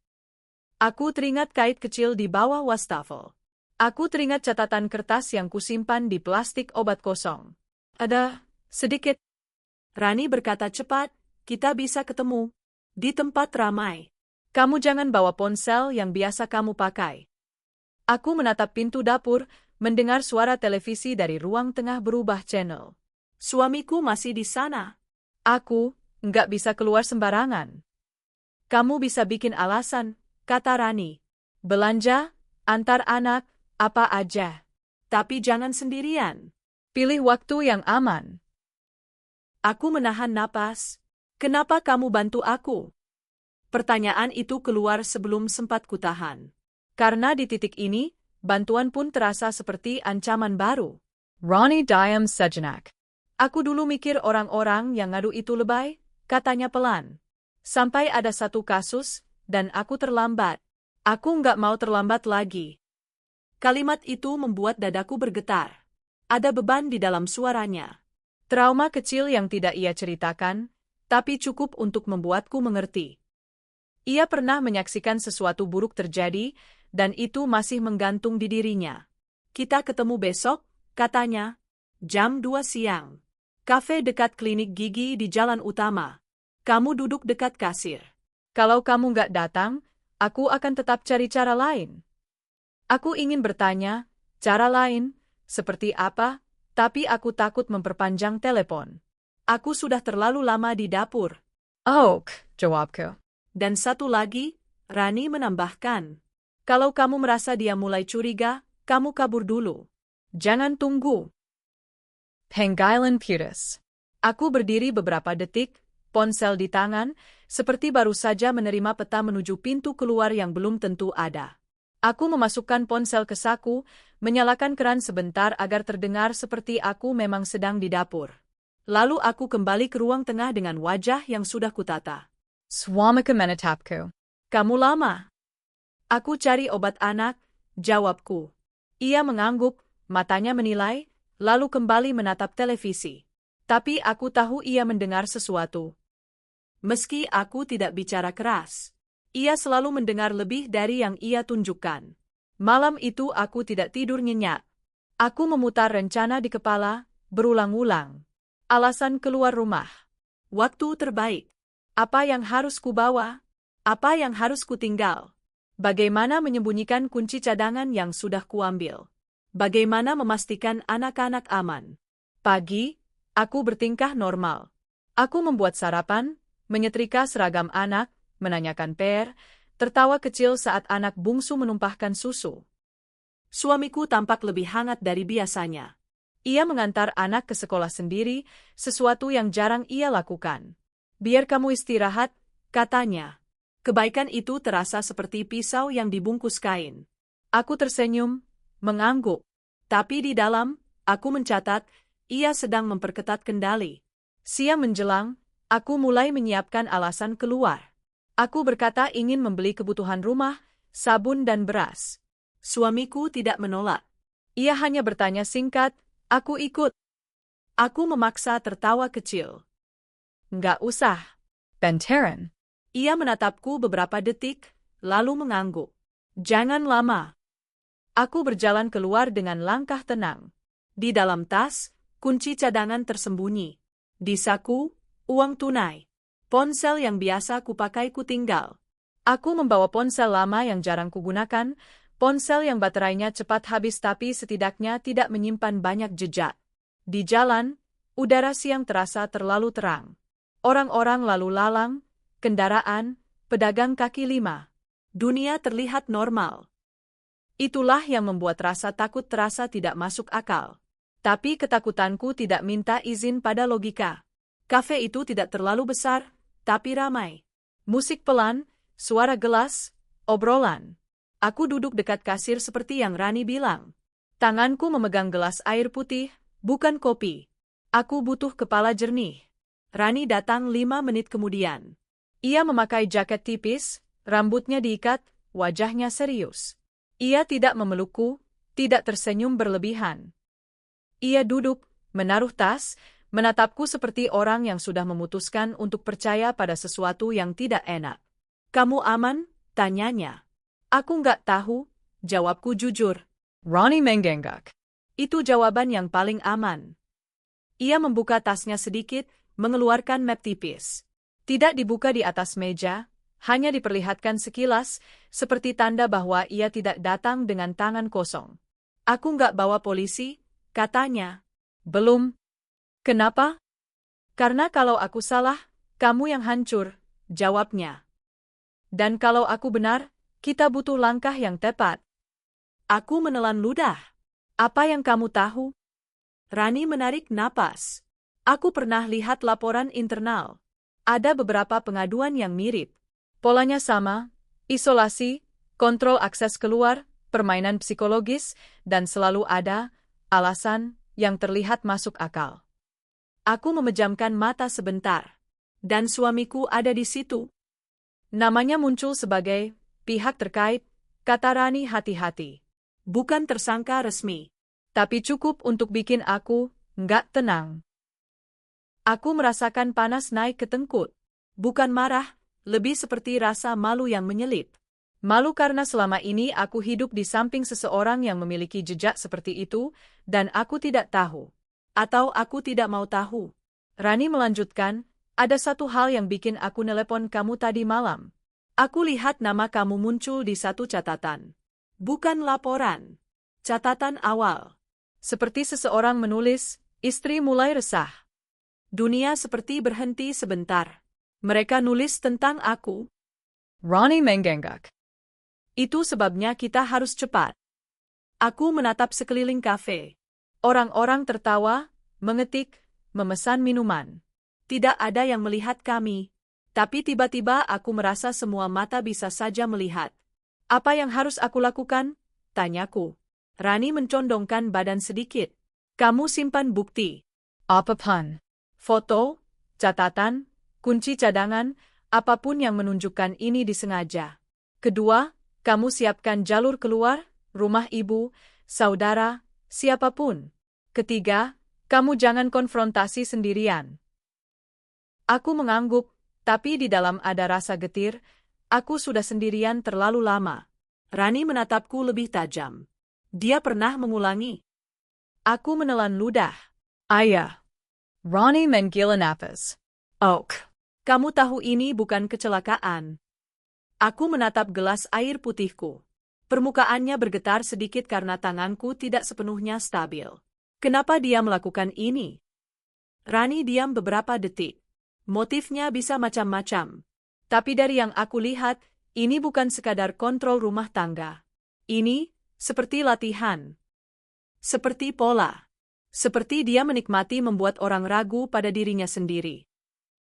Aku teringat kait kecil di bawah wastafel. Aku teringat catatan kertas yang kusimpan di plastik obat kosong. Ada sedikit. Rani berkata cepat, kita bisa ketemu. Di tempat ramai. Kamu jangan bawa ponsel yang biasa kamu pakai. Aku menatap pintu dapur, mendengar suara televisi dari ruang tengah berubah channel. Suamiku masih di sana. Aku nggak bisa keluar sembarangan. Kamu bisa bikin alasan, kata Rani. Belanja, antar anak, apa aja. Tapi jangan sendirian. Pilih waktu yang aman. Aku menahan napas. Kenapa kamu bantu aku? Pertanyaan itu keluar sebelum sempat kutahan. Karena di titik ini, bantuan pun terasa seperti ancaman baru. Rani diam sejenak. Aku dulu mikir orang-orang yang ngadu itu lebay, katanya pelan. Sampai ada satu kasus, dan aku terlambat. Aku nggak mau terlambat lagi. Kalimat itu membuat dadaku bergetar. Ada beban di dalam suaranya. Trauma kecil yang tidak ia ceritakan, tapi cukup untuk membuatku mengerti. Ia pernah menyaksikan sesuatu buruk terjadi, dan itu masih menggantung di dirinya. Kita ketemu besok, katanya. Jam 2 siang. Kafe dekat klinik gigi di jalan utama. Kamu duduk dekat kasir. Kalau kamu nggak datang, aku akan tetap cari cara lain. Aku ingin bertanya, cara lain, seperti apa, tapi aku takut memperpanjang telepon. Aku sudah terlalu lama di dapur. Oh, jawabku. Dan satu lagi, Rani menambahkan. Kalau kamu merasa dia mulai curiga, kamu kabur dulu. Jangan tunggu. Panggilan putus. Aku berdiri beberapa detik, ponsel di tangan, seperti baru saja menerima peta menuju pintu keluar yang belum tentu ada. Aku memasukkan ponsel ke saku, menyalakan keran sebentar agar terdengar seperti aku memang sedang di dapur. Lalu aku kembali ke ruang tengah dengan wajah yang sudah kutata. Swamika menatapku. Kamu lama. Aku cari obat anak, jawabku. Ia mengangguk, matanya menilai, lalu kembali menatap televisi. Tapi aku tahu ia mendengar sesuatu. Meski aku tidak bicara keras, ia selalu mendengar lebih dari yang ia tunjukkan. Malam itu aku tidak tidur nyenyak. Aku memutar rencana di kepala, berulang-ulang. Alasan keluar rumah. Waktu terbaik. Apa yang harus kubawa? Apa yang harus kutinggal? Bagaimana menyembunyikan kunci cadangan yang sudah kuambil? Bagaimana memastikan anak-anak aman? Pagi, aku bertingkah normal. Aku membuat sarapan, menyetrika seragam anak, menanyakan Per, tertawa kecil saat anak bungsu menumpahkan susu. Suamiku tampak lebih hangat dari biasanya. Ia mengantar anak ke sekolah sendiri, sesuatu yang jarang ia lakukan. Biar kamu istirahat, katanya. Kebaikan itu terasa seperti pisau yang dibungkus kain. Aku tersenyum, mengangguk. Tapi di dalam, aku mencatat, ia sedang memperketat kendali. Siang menjelang, aku mulai menyiapkan alasan keluar. Aku berkata ingin membeli kebutuhan rumah, sabun dan beras. Suamiku tidak menolak. Ia hanya bertanya singkat, aku ikut. Aku memaksa tertawa kecil. Nggak usah. Bentaran. Ia menatapku beberapa detik, lalu mengangguk. Jangan lama. Aku berjalan keluar dengan langkah tenang. Di dalam tas, kunci cadangan tersembunyi. Di saku, uang tunai. Ponsel yang biasa kupakai kutinggal. Aku membawa ponsel lama yang jarang kugunakan, ponsel yang baterainya cepat habis tapi setidaknya tidak menyimpan banyak jejak. Di jalan, udara siang terasa terlalu terang. Orang-orang lalu lalang, kendaraan, pedagang kaki lima. Dunia terlihat normal. Itulah yang membuat rasa takut terasa tidak masuk akal. Tapi ketakutanku tidak minta izin pada logika. Kafe itu tidak terlalu besar, tapi ramai. Musik pelan, suara gelas, obrolan. Aku duduk dekat kasir seperti yang Rani bilang. Tanganku memegang gelas air putih, bukan kopi. Aku butuh kepala jernih. Rani datang 5 menit kemudian. Ia memakai jaket tipis, rambutnya diikat, wajahnya serius. Ia tidak memelukku, tidak tersenyum berlebihan. Ia duduk, menaruh tas, menatapku seperti orang yang sudah memutuskan untuk percaya pada sesuatu yang tidak enak. Kamu aman? Tanyanya. Aku nggak tahu, jawabku jujur. Ronnie mengangguk. Itu jawaban yang paling aman. Ia membuka tasnya sedikit, mengeluarkan map tipis. Tidak dibuka di atas meja, hanya diperlihatkan sekilas, seperti tanda bahwa ia tidak datang dengan tangan kosong. Aku nggak bawa polisi, katanya. Belum. Kenapa? Karena kalau aku salah, kamu yang hancur, jawabnya. Dan kalau aku benar, kita butuh langkah yang tepat. Aku menelan ludah. Apa yang kamu tahu? Rani menarik napas. Aku pernah lihat laporan internal. Ada beberapa pengaduan yang mirip. Polanya sama, isolasi, kontrol akses keluar, permainan psikologis, dan selalu ada alasan yang terlihat masuk akal. Aku memejamkan mata sebentar. Dan suamiku ada di situ. Namanya muncul sebagai pihak terkait, kata Rani hati-hati. Bukan tersangka resmi. Tapi cukup untuk bikin aku nggak tenang. Aku merasakan panas naik ke tengkuk. Bukan marah, lebih seperti rasa malu yang menyelip. Malu karena selama ini aku hidup di samping seseorang yang memiliki jejak seperti itu, dan aku tidak tahu. Atau aku tidak mau tahu. Rani melanjutkan, ada satu hal yang bikin aku nelepon kamu tadi malam. Aku lihat nama kamu muncul di satu catatan. Bukan laporan. Catatan awal. Seperti seseorang menulis, istri mulai resah. Dunia seperti berhenti sebentar. Mereka nulis tentang aku. Ronnie mengangguk. Itu sebabnya kita harus cepat. Aku menatap sekeliling kafe. Orang-orang tertawa, mengetik, memesan minuman. Tidak ada yang melihat kami. Tapi tiba-tiba aku merasa semua mata bisa saja melihat. Apa yang harus aku lakukan? Tanyaku. Rani mencondongkan badan sedikit. Kamu simpan bukti. Apa pun? Foto, catatan, kunci cadangan, apapun yang menunjukkan ini disengaja. Kedua, kamu siapkan jalur keluar, rumah ibu, saudara, siapapun. Ketiga, kamu jangan konfrontasi sendirian. Aku mengangguk, tapi di dalam ada rasa getir. Aku sudah sendirian terlalu lama. Rani menatapku lebih tajam. Dia pernah mengulangi. Aku menelan ludah. Ayah. Ronnie menggila napas. Oak. Kamu tahu ini bukan kecelakaan. Aku menatap gelas air putihku. Permukaannya bergetar sedikit karena tanganku tidak sepenuhnya stabil. Kenapa dia melakukan ini? Rani diam beberapa detik. Motifnya bisa macam-macam. Tapi dari yang aku lihat, ini bukan sekadar kontrol rumah tangga. Ini, seperti latihan. Seperti pola. Seperti dia menikmati membuat orang ragu pada dirinya sendiri.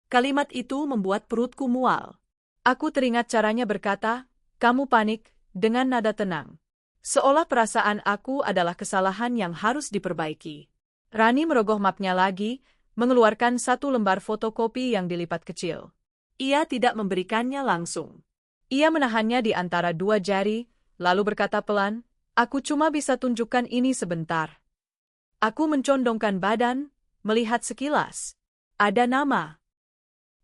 Kalimat itu membuat perutku mual. Aku teringat caranya berkata, kamu panik, dengan nada tenang. Seolah perasaan aku adalah kesalahan yang harus diperbaiki. Rani merogoh mapnya lagi, mengeluarkan satu lembar fotokopi yang dilipat kecil. Ia tidak memberikannya langsung. Ia menahannya di antara dua jari, lalu berkata pelan, aku cuma bisa tunjukkan ini sebentar. Aku mencondongkan badan, melihat sekilas. Ada nama.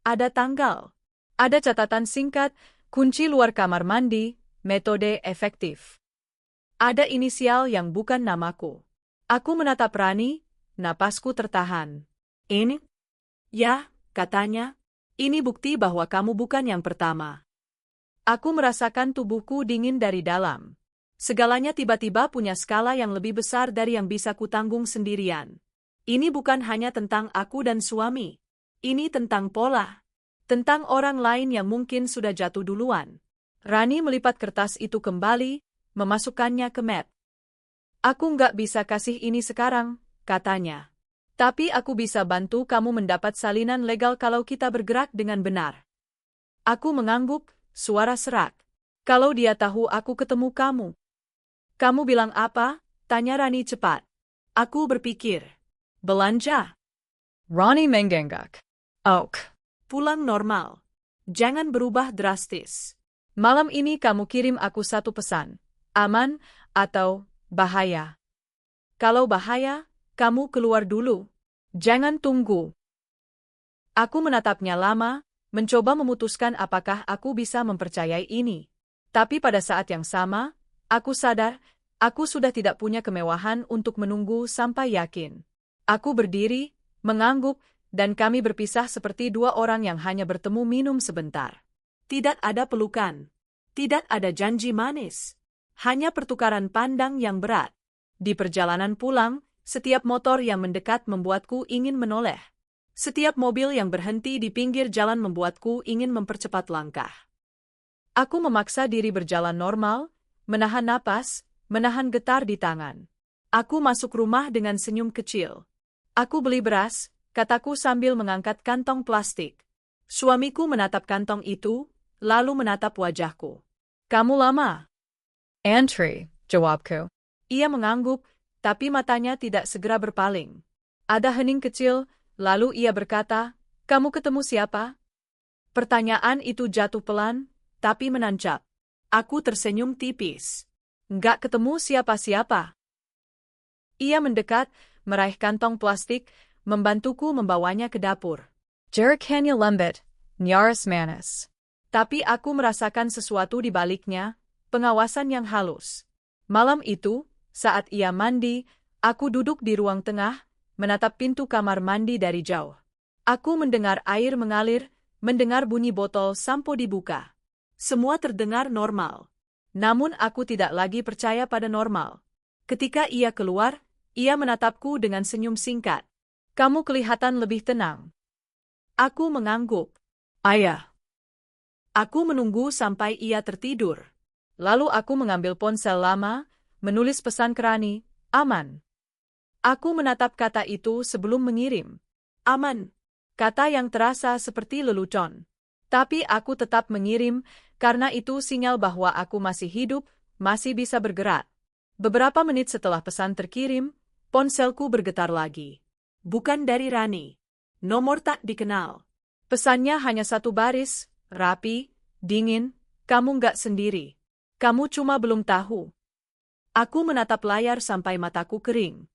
Ada tanggal. Ada catatan singkat, kunci luar kamar mandi, metode efektif. Ada inisial yang bukan namaku. Aku menatap Rani, napasku tertahan. Ini? Ya, katanya. Ini bukti bahwa kamu bukan yang pertama. Aku merasakan tubuhku dingin dari dalam. Segalanya tiba-tiba punya skala yang lebih besar dari yang bisa kutanggung sendirian. Ini bukan hanya tentang aku dan suami. Ini tentang pola. Tentang orang lain yang mungkin sudah jatuh duluan. Rani melipat kertas itu kembali, memasukkannya ke map. Aku nggak bisa kasih ini sekarang, katanya. Tapi aku bisa bantu kamu mendapat salinan legal kalau kita bergerak dengan benar. Aku mengangguk, suara serak. Kalau dia tahu aku ketemu kamu. Kamu bilang apa? Tanya Rani cepat. Aku berpikir. Belanja. Ronnie mengangguk. Oak. Pulang normal. Jangan berubah drastis. Malam ini kamu kirim aku satu pesan. Aman atau bahaya. Kalau bahaya, kamu keluar dulu. Jangan tunggu. Aku menatapnya lama, mencoba memutuskan apakah aku bisa mempercayai ini. Tapi pada saat yang sama, aku sadar, aku sudah tidak punya kemewahan untuk menunggu sampai yakin. Aku berdiri, mengangguk, dan kami berpisah seperti dua orang yang hanya bertemu minum sebentar. Tidak ada pelukan. Tidak ada janji manis. Hanya pertukaran pandang yang berat. Di perjalanan pulang, setiap motor yang mendekat membuatku ingin menoleh. Setiap mobil yang berhenti di pinggir jalan membuatku ingin mempercepat langkah. Aku memaksa diri berjalan normal, menahan napas, menahan getar di tangan. Aku masuk rumah dengan senyum kecil. Aku beli beras, kataku sambil mengangkat kantong plastik. Suamiku menatap kantong itu, lalu menatap wajahku. Kamu lama? Antri, jawabku. Ia mengangguk, tapi matanya tidak segera berpaling. Ada hening kecil, lalu ia berkata, kamu ketemu siapa? Pertanyaan itu jatuh pelan, tapi menancap. Aku tersenyum tipis. Nggak ketemu siapa-siapa. Ia mendekat, meraih kantong plastik, membantuku membawanya ke dapur. Jerikanya lembut, nyaris manis. Tapi aku merasakan sesuatu di baliknya, pengawasan yang halus. Malam itu, saat ia mandi, aku duduk di ruang tengah, menatap pintu kamar mandi dari jauh. Aku mendengar air mengalir, mendengar bunyi botol sampo dibuka. Semua terdengar normal. Namun aku tidak lagi percaya pada normal. Ketika ia keluar, ia menatapku dengan senyum singkat. Kamu kelihatan lebih tenang. Aku mengangguk. Ayah. Aku menunggu sampai ia tertidur. Lalu aku mengambil ponsel lama, menulis pesan ke Rani, aman. Aku menatap kata itu sebelum mengirim. Aman. Kata yang terasa seperti lelucon. Tapi aku tetap mengirim, karena itu sinyal bahwa aku masih hidup, masih bisa bergerak. Beberapa menit setelah pesan terkirim, ponselku bergetar lagi. Bukan dari Rani. Nomor tak dikenal. Pesannya hanya satu baris, rapi, dingin, kamu nggak sendiri. Kamu cuma belum tahu. Aku menatap layar sampai mataku kering.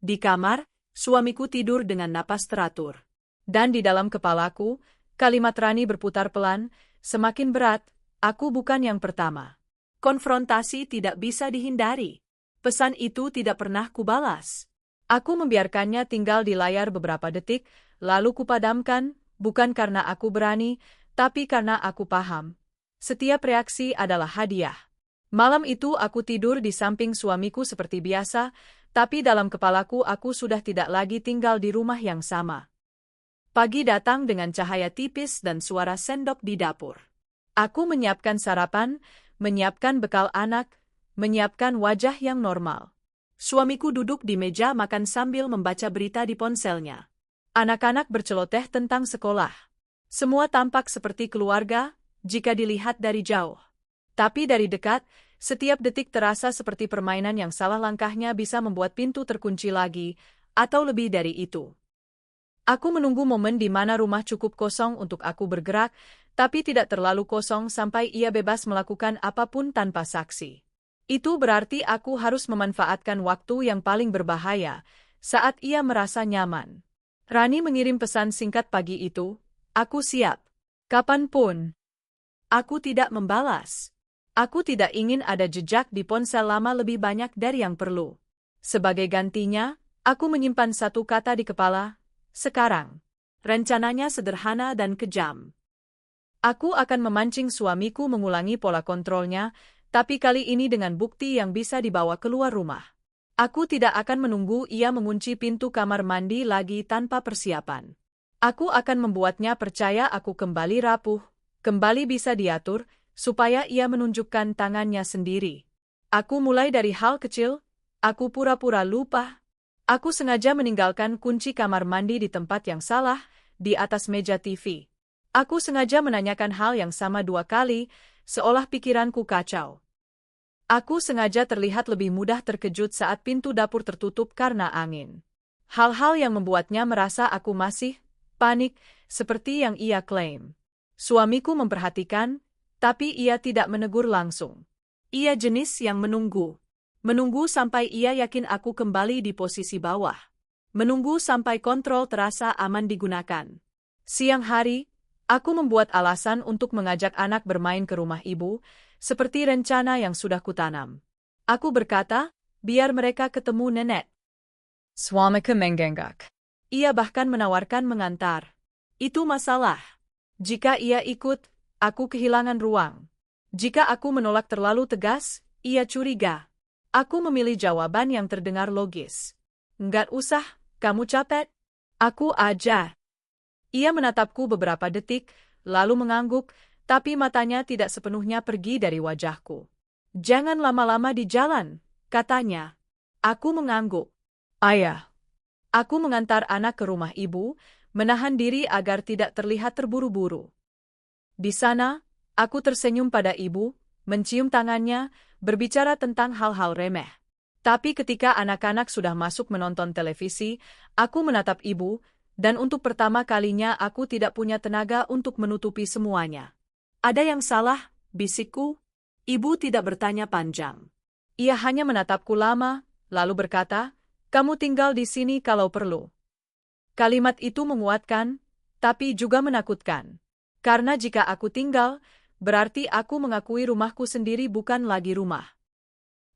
Di kamar, suamiku tidur dengan napas teratur. Dan di dalam kepalaku, kalimat Rani berputar pelan, semakin berat, aku bukan yang pertama. Konfrontasi tidak bisa dihindari. Pesan itu tidak pernah kubalas. Aku membiarkannya tinggal di layar beberapa detik, lalu kupadamkan, bukan karena aku berani, tapi karena aku paham. Setiap reaksi adalah hadiah. Malam itu aku tidur di samping suamiku seperti biasa, tapi dalam kepalaku aku sudah tidak lagi tinggal di rumah yang sama. Pagi datang dengan cahaya tipis dan suara sendok di dapur. Aku menyiapkan sarapan, menyiapkan bekal anak, menyiapkan wajah yang normal. Suamiku duduk di meja makan sambil membaca berita di ponselnya. Anak-anak berceloteh tentang sekolah. Semua tampak seperti keluarga, jika dilihat dari jauh. Tapi dari dekat, setiap detik terasa seperti permainan yang salah langkahnya bisa membuat pintu terkunci lagi, atau lebih dari itu. Aku menunggu momen di mana rumah cukup kosong untuk aku bergerak, tapi tidak terlalu kosong sampai ia bebas melakukan apapun tanpa saksi. Itu berarti aku harus memanfaatkan waktu yang paling berbahaya, saat ia merasa nyaman. Rani mengirim pesan singkat pagi itu, aku siap. Kapanpun. Aku tidak membalas. Aku tidak ingin ada jejak di ponsel lama lebih banyak dari yang perlu. Sebagai gantinya, aku menyimpan satu kata di kepala, sekarang. Rencananya sederhana dan kejam. Aku akan memancing suamiku mengulangi pola kontrolnya, tapi kali ini dengan bukti yang bisa dibawa keluar rumah. Aku tidak akan menunggu ia mengunci pintu kamar mandi lagi tanpa persiapan. Aku akan membuatnya percaya aku kembali rapuh, kembali bisa diatur, supaya ia menunjukkan tangannya sendiri. Aku mulai dari hal kecil, aku pura-pura lupa. Aku sengaja meninggalkan kunci kamar mandi di tempat yang salah, di atas meja TV. Aku sengaja menanyakan hal yang sama 2 kali, seolah pikiranku kacau. Aku sengaja terlihat lebih mudah terkejut saat pintu dapur tertutup karena angin. Hal-hal yang membuatnya merasa aku masih panik, seperti yang ia klaim. Suamiku memperhatikan, tapi ia tidak menegur langsung. Ia jenis yang menunggu. Menunggu sampai ia yakin aku kembali di posisi bawah. Menunggu sampai kontrol terasa aman digunakan. Siang hari, aku membuat alasan untuk mengajak anak bermain ke rumah ibu, seperti rencana yang sudah kutanam. Aku berkata, biar mereka ketemu nenek. Suamiku mengenggak. Ia bahkan menawarkan mengantar. Itu masalah. Jika ia ikut, aku kehilangan ruang. Jika aku menolak terlalu tegas, ia curiga. Aku memilih jawaban yang terdengar logis. Nggak usah, kamu capek. Aku aja. Ia menatapku beberapa detik, lalu mengangguk, tapi matanya tidak sepenuhnya pergi dari wajahku. Jangan lama-lama di jalan, katanya. Aku mengangguk. Ayah. Aku mengantar anak ke rumah ibu, menahan diri agar tidak terlihat terburu-buru. Di sana, aku tersenyum pada ibu, mencium tangannya, berbicara tentang hal-hal remeh. Tapi ketika anak-anak sudah masuk menonton televisi, aku menatap ibu, dan untuk pertama kalinya aku tidak punya tenaga untuk menutupi semuanya. Ada yang salah, bisikku? Ibu tidak bertanya panjang. Ia hanya menatapku lama, lalu berkata, kamu tinggal di sini kalau perlu. Kalimat itu menguatkan, tapi juga menakutkan. Karena jika aku tinggal, berarti aku mengakui rumahku sendiri bukan lagi rumah.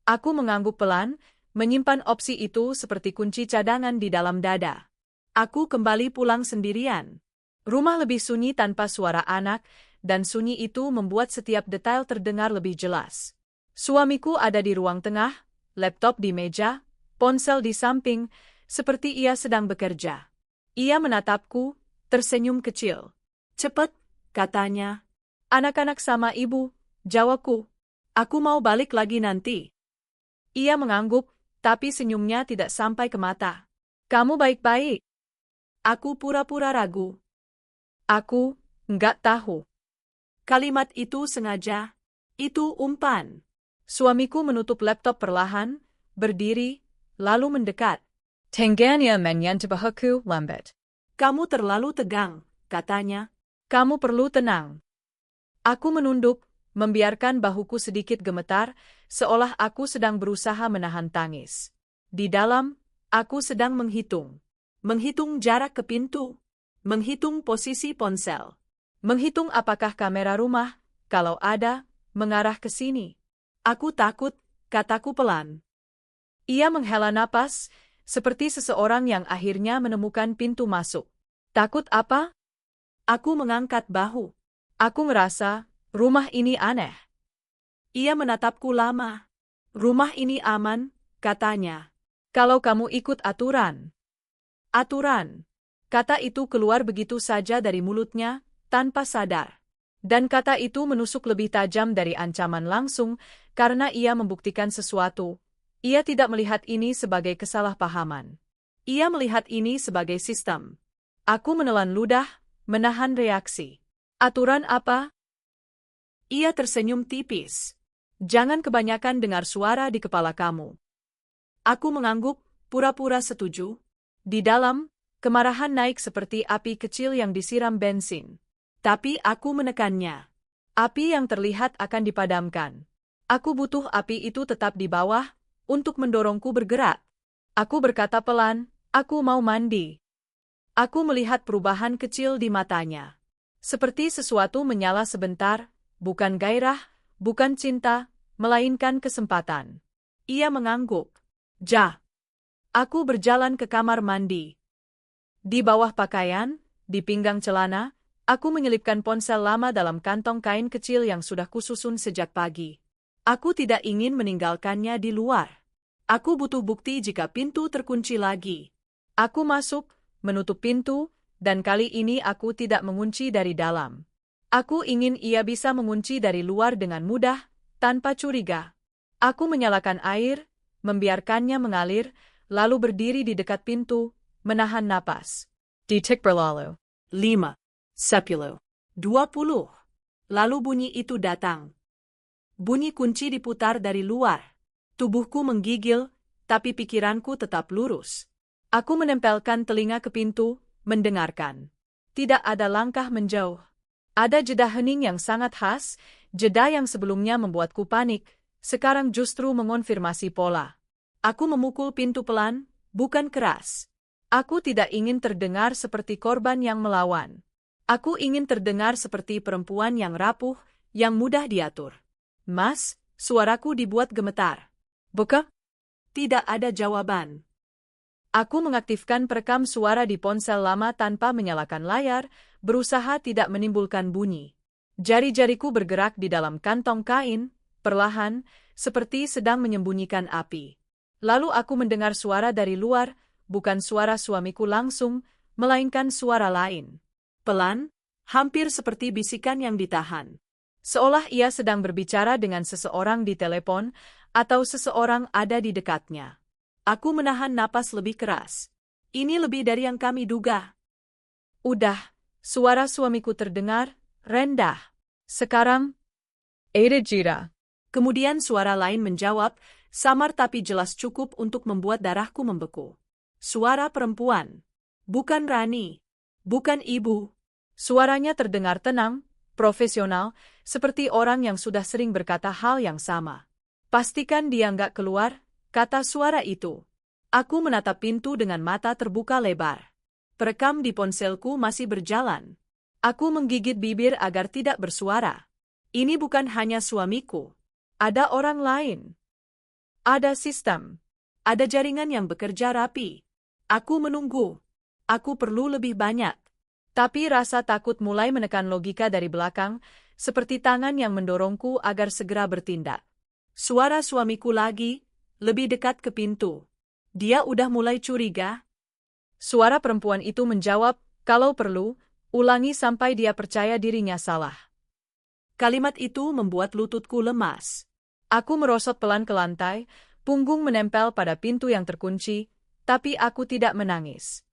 Aku mengangguk pelan, menyimpan opsi itu seperti kunci cadangan di dalam dada. Aku kembali pulang sendirian. Rumah lebih sunyi tanpa suara anak, dan sunyi itu membuat setiap detail terdengar lebih jelas. Suamiku ada di ruang tengah, laptop di meja, ponsel di samping, seperti ia sedang bekerja. Ia menatapku, tersenyum kecil. "Cepat," katanya. "Anak-anak sama ibu," jawabku. "Aku mau balik lagi nanti." Ia mengangguk, tapi senyumnya tidak sampai ke mata. "Kamu baik-baik?" Aku pura-pura ragu. "Aku nggak tahu." Kalimat itu sengaja. Itu umpan. Suamiku menutup laptop perlahan, berdiri, lalu mendekat. Tangganya menyentuhku lambat. "Kamu terlalu tegang," katanya. "Kamu perlu tenang." Aku menunduk, membiarkan bahuku sedikit gemetar, seolah aku sedang berusaha menahan tangis. Di dalam, aku sedang menghitung. Menghitung jarak ke pintu. Menghitung posisi ponsel. Menghitung apakah kamera rumah, kalau ada, mengarah ke sini. "Aku takut," kataku pelan. Ia menghela napas, seperti seseorang yang akhirnya menemukan pintu masuk. "Takut apa?" Aku mengangkat bahu. Aku ngerasa, rumah ini aneh. Ia menatapku lama. "Rumah ini aman," katanya. "Kalau kamu ikut aturan." Aturan. Kata itu keluar begitu saja dari mulutnya, tanpa sadar. Dan kata itu menusuk lebih tajam dari ancaman langsung, karena ia membuktikan sesuatu. Ia tidak melihat ini sebagai kesalahpahaman. Ia melihat ini sebagai sistem. Aku menelan ludah, menahan reaksi. "Aturan apa?" Ia tersenyum tipis. "Jangan kebanyakan dengar suara di kepala kamu." Aku mengangguk, pura-pura setuju. Di dalam, kemarahan naik seperti api kecil yang disiram bensin. Tapi aku menekannya. Api yang terlihat akan dipadamkan. Aku butuh api itu tetap di bawah, untuk mendorongku bergerak. Aku berkata pelan, "Aku mau mandi." Aku melihat perubahan kecil di matanya. Seperti sesuatu menyala sebentar, bukan gairah, bukan cinta, melainkan kesempatan. Ia mengangguk. "Ja." Aku berjalan ke kamar mandi. Di bawah pakaian, di pinggang celana, aku menyelipkan ponsel lama dalam kantong kain kecil yang sudah kususun sejak pagi. Aku tidak ingin meninggalkannya di luar. Aku butuh bukti jika pintu terkunci lagi. Aku masuk, menutup pintu, dan kali ini aku tidak mengunci dari dalam. Aku ingin ia bisa mengunci dari luar dengan mudah, tanpa curiga. Aku menyalakan air, membiarkannya mengalir, lalu berdiri di dekat pintu, menahan napas. Detik berlalu. 5, 10, 20. Lalu bunyi itu datang. Bunyi kunci diputar dari luar. Tubuhku menggigil, tapi pikiranku tetap lurus. Aku menempelkan telinga ke pintu, mendengarkan. Tidak ada langkah menjauh. Ada jeda hening yang sangat khas, jeda yang sebelumnya membuatku panik, sekarang justru mengonfirmasi pola. Aku memukul pintu pelan, bukan keras. Aku tidak ingin terdengar seperti korban yang melawan. Aku ingin terdengar seperti perempuan yang rapuh, yang mudah diatur. "Mas," suaraku dibuat gemetar. Buka? Tidak ada jawaban. Aku mengaktifkan perekam suara di ponsel lama tanpa menyalakan layar, berusaha tidak menimbulkan bunyi. Jari-jariku bergerak di dalam kantong kain, perlahan, seperti sedang menyembunyikan api. Lalu aku mendengar suara dari luar, bukan suara suamiku langsung, melainkan suara lain. Pelan, hampir seperti bisikan yang ditahan. Seolah ia sedang berbicara dengan seseorang di telepon, atau seseorang ada di dekatnya. Aku menahan napas lebih keras. Ini lebih dari yang kami duga. "Udah," suara suamiku terdengar, rendah. "Sekarang?" Ada jeda. Kemudian suara lain menjawab, samar tapi jelas cukup untuk membuat darahku membeku. Suara perempuan. Bukan Rani. Bukan ibu. Suaranya terdengar tenang, profesional, seperti orang yang sudah sering berkata hal yang sama. "Pastikan dia nggak keluar," kata suara itu. Aku menatap pintu dengan mata terbuka lebar. Perekam di ponselku masih berjalan. Aku menggigit bibir agar tidak bersuara. Ini bukan hanya suamiku. Ada orang lain. Ada sistem. Ada jaringan yang bekerja rapi. Aku menunggu. Aku perlu lebih banyak. Tapi rasa takut mulai menekan logika dari belakang, seperti tangan yang mendorongku agar segera bertindak. Suara suamiku lagi, lebih dekat ke pintu. Dia udah mulai curiga. Suara perempuan itu menjawab, kalau perlu, ulangi sampai dia percaya dirinya salah. Kalimat itu membuat lututku lemas. Aku merosot pelan ke lantai, punggung menempel pada pintu yang terkunci, tapi aku tidak menangis.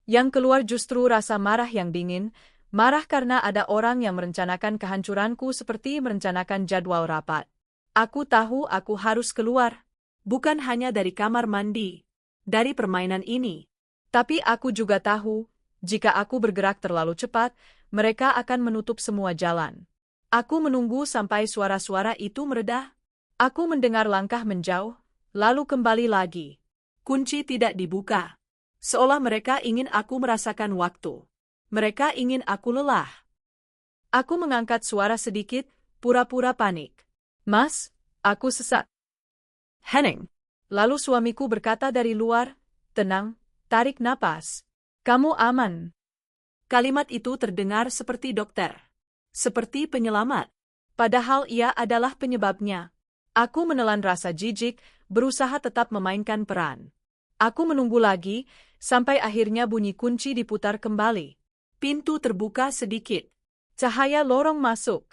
Yang keluar justru rasa marah yang dingin, marah karena ada orang yang merencanakan kehancuranku seperti merencanakan jadwal rapat. Aku tahu aku harus keluar, bukan hanya dari kamar mandi, dari permainan ini. Tapi aku juga tahu, jika aku bergerak terlalu cepat, mereka akan menutup semua jalan. Aku menunggu sampai suara-suara itu mereda. Aku mendengar langkah menjauh, lalu kembali lagi. Kunci tidak dibuka. Seolah mereka ingin aku merasakan waktu. Mereka ingin aku lelah. Aku mengangkat suara sedikit, pura-pura panik. Mas, aku sesat. Henning. Lalu suamiku berkata dari luar, tenang, tarik napas. Kamu aman. Kalimat itu terdengar seperti dokter. Seperti penyelamat. Padahal ia adalah penyebabnya. Aku menelan rasa jijik, berusaha tetap memainkan peran. Aku menunggu lagi, sampai akhirnya bunyi kunci diputar kembali. Pintu terbuka sedikit. Cahaya lorong masuk.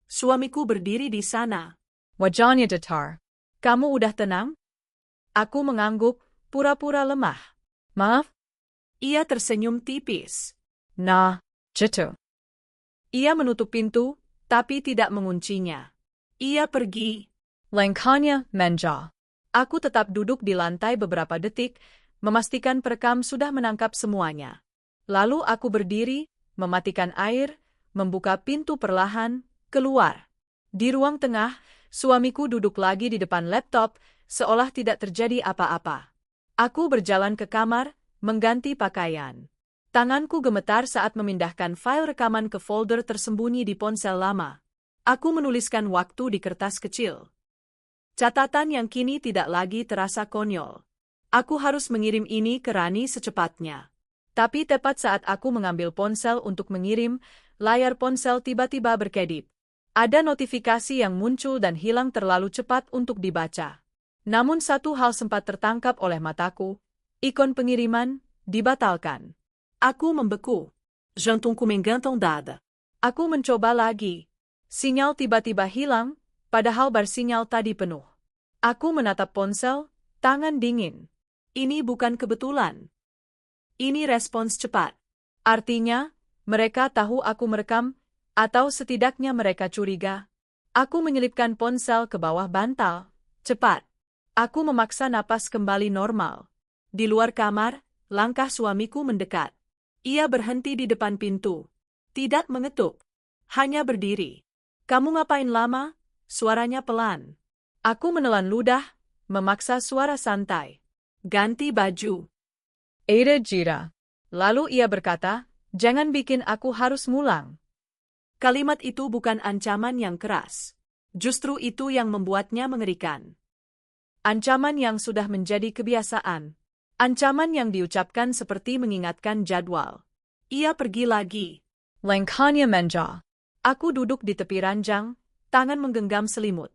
Suamiku berdiri di sana. Wajahnya datar. Kamu udah tenang? Aku mengangguk, pura-pura lemah. Maaf? Ia tersenyum tipis. Nah, gitu. Ia menutup pintu, tapi tidak menguncinya. Ia pergi. Langkahnya menjauh. Aku tetap duduk di lantai beberapa detik, memastikan perekam sudah menangkap semuanya. Lalu aku berdiri, mematikan air, membuka pintu perlahan, keluar. Di ruang tengah, suamiku duduk lagi di depan laptop, seolah tidak terjadi apa-apa. Aku berjalan ke kamar, mengganti pakaian. Tanganku gemetar saat memindahkan file rekaman ke folder tersembunyi di ponsel lama. Aku menuliskan waktu di kertas kecil. Catatan yang kini tidak lagi terasa konyol. Aku harus mengirim ini ke Rani secepatnya. Tapi tepat saat aku mengambil ponsel untuk mengirim, layar ponsel tiba-tiba berkedip. Ada notifikasi yang muncul dan hilang terlalu cepat untuk dibaca. Namun satu hal sempat tertangkap oleh mataku. Ikon pengiriman dibatalkan. Aku membeku. Jantungku menggantung dada. Aku mencoba lagi. Sinyal tiba-tiba hilang, padahal bar sinyal tadi penuh. Aku menatap ponsel, tangan dingin. Ini bukan kebetulan. Ini respons cepat. Artinya, mereka tahu aku merekam, atau setidaknya mereka curiga. Aku menyelipkan ponsel ke bawah bantal. Cepat. Aku memaksa napas kembali normal. Di luar kamar, langkah suamiku mendekat. Ia berhenti di depan pintu. Tidak mengetuk. Hanya berdiri. Kamu ngapain lama? Suaranya pelan. Aku menelan ludah, memaksa suara santai. Ganti baju. Ada jira. Lalu ia berkata, jangan bikin aku harus ngulang. Kalimat itu bukan ancaman yang keras. Justru itu yang membuatnya mengerikan. Ancaman yang sudah menjadi kebiasaan. Ancaman yang diucapkan seperti mengingatkan jadwal. Ia pergi lagi. Langkahnya menjauh. Aku duduk di tepi ranjang, tangan menggenggam selimut.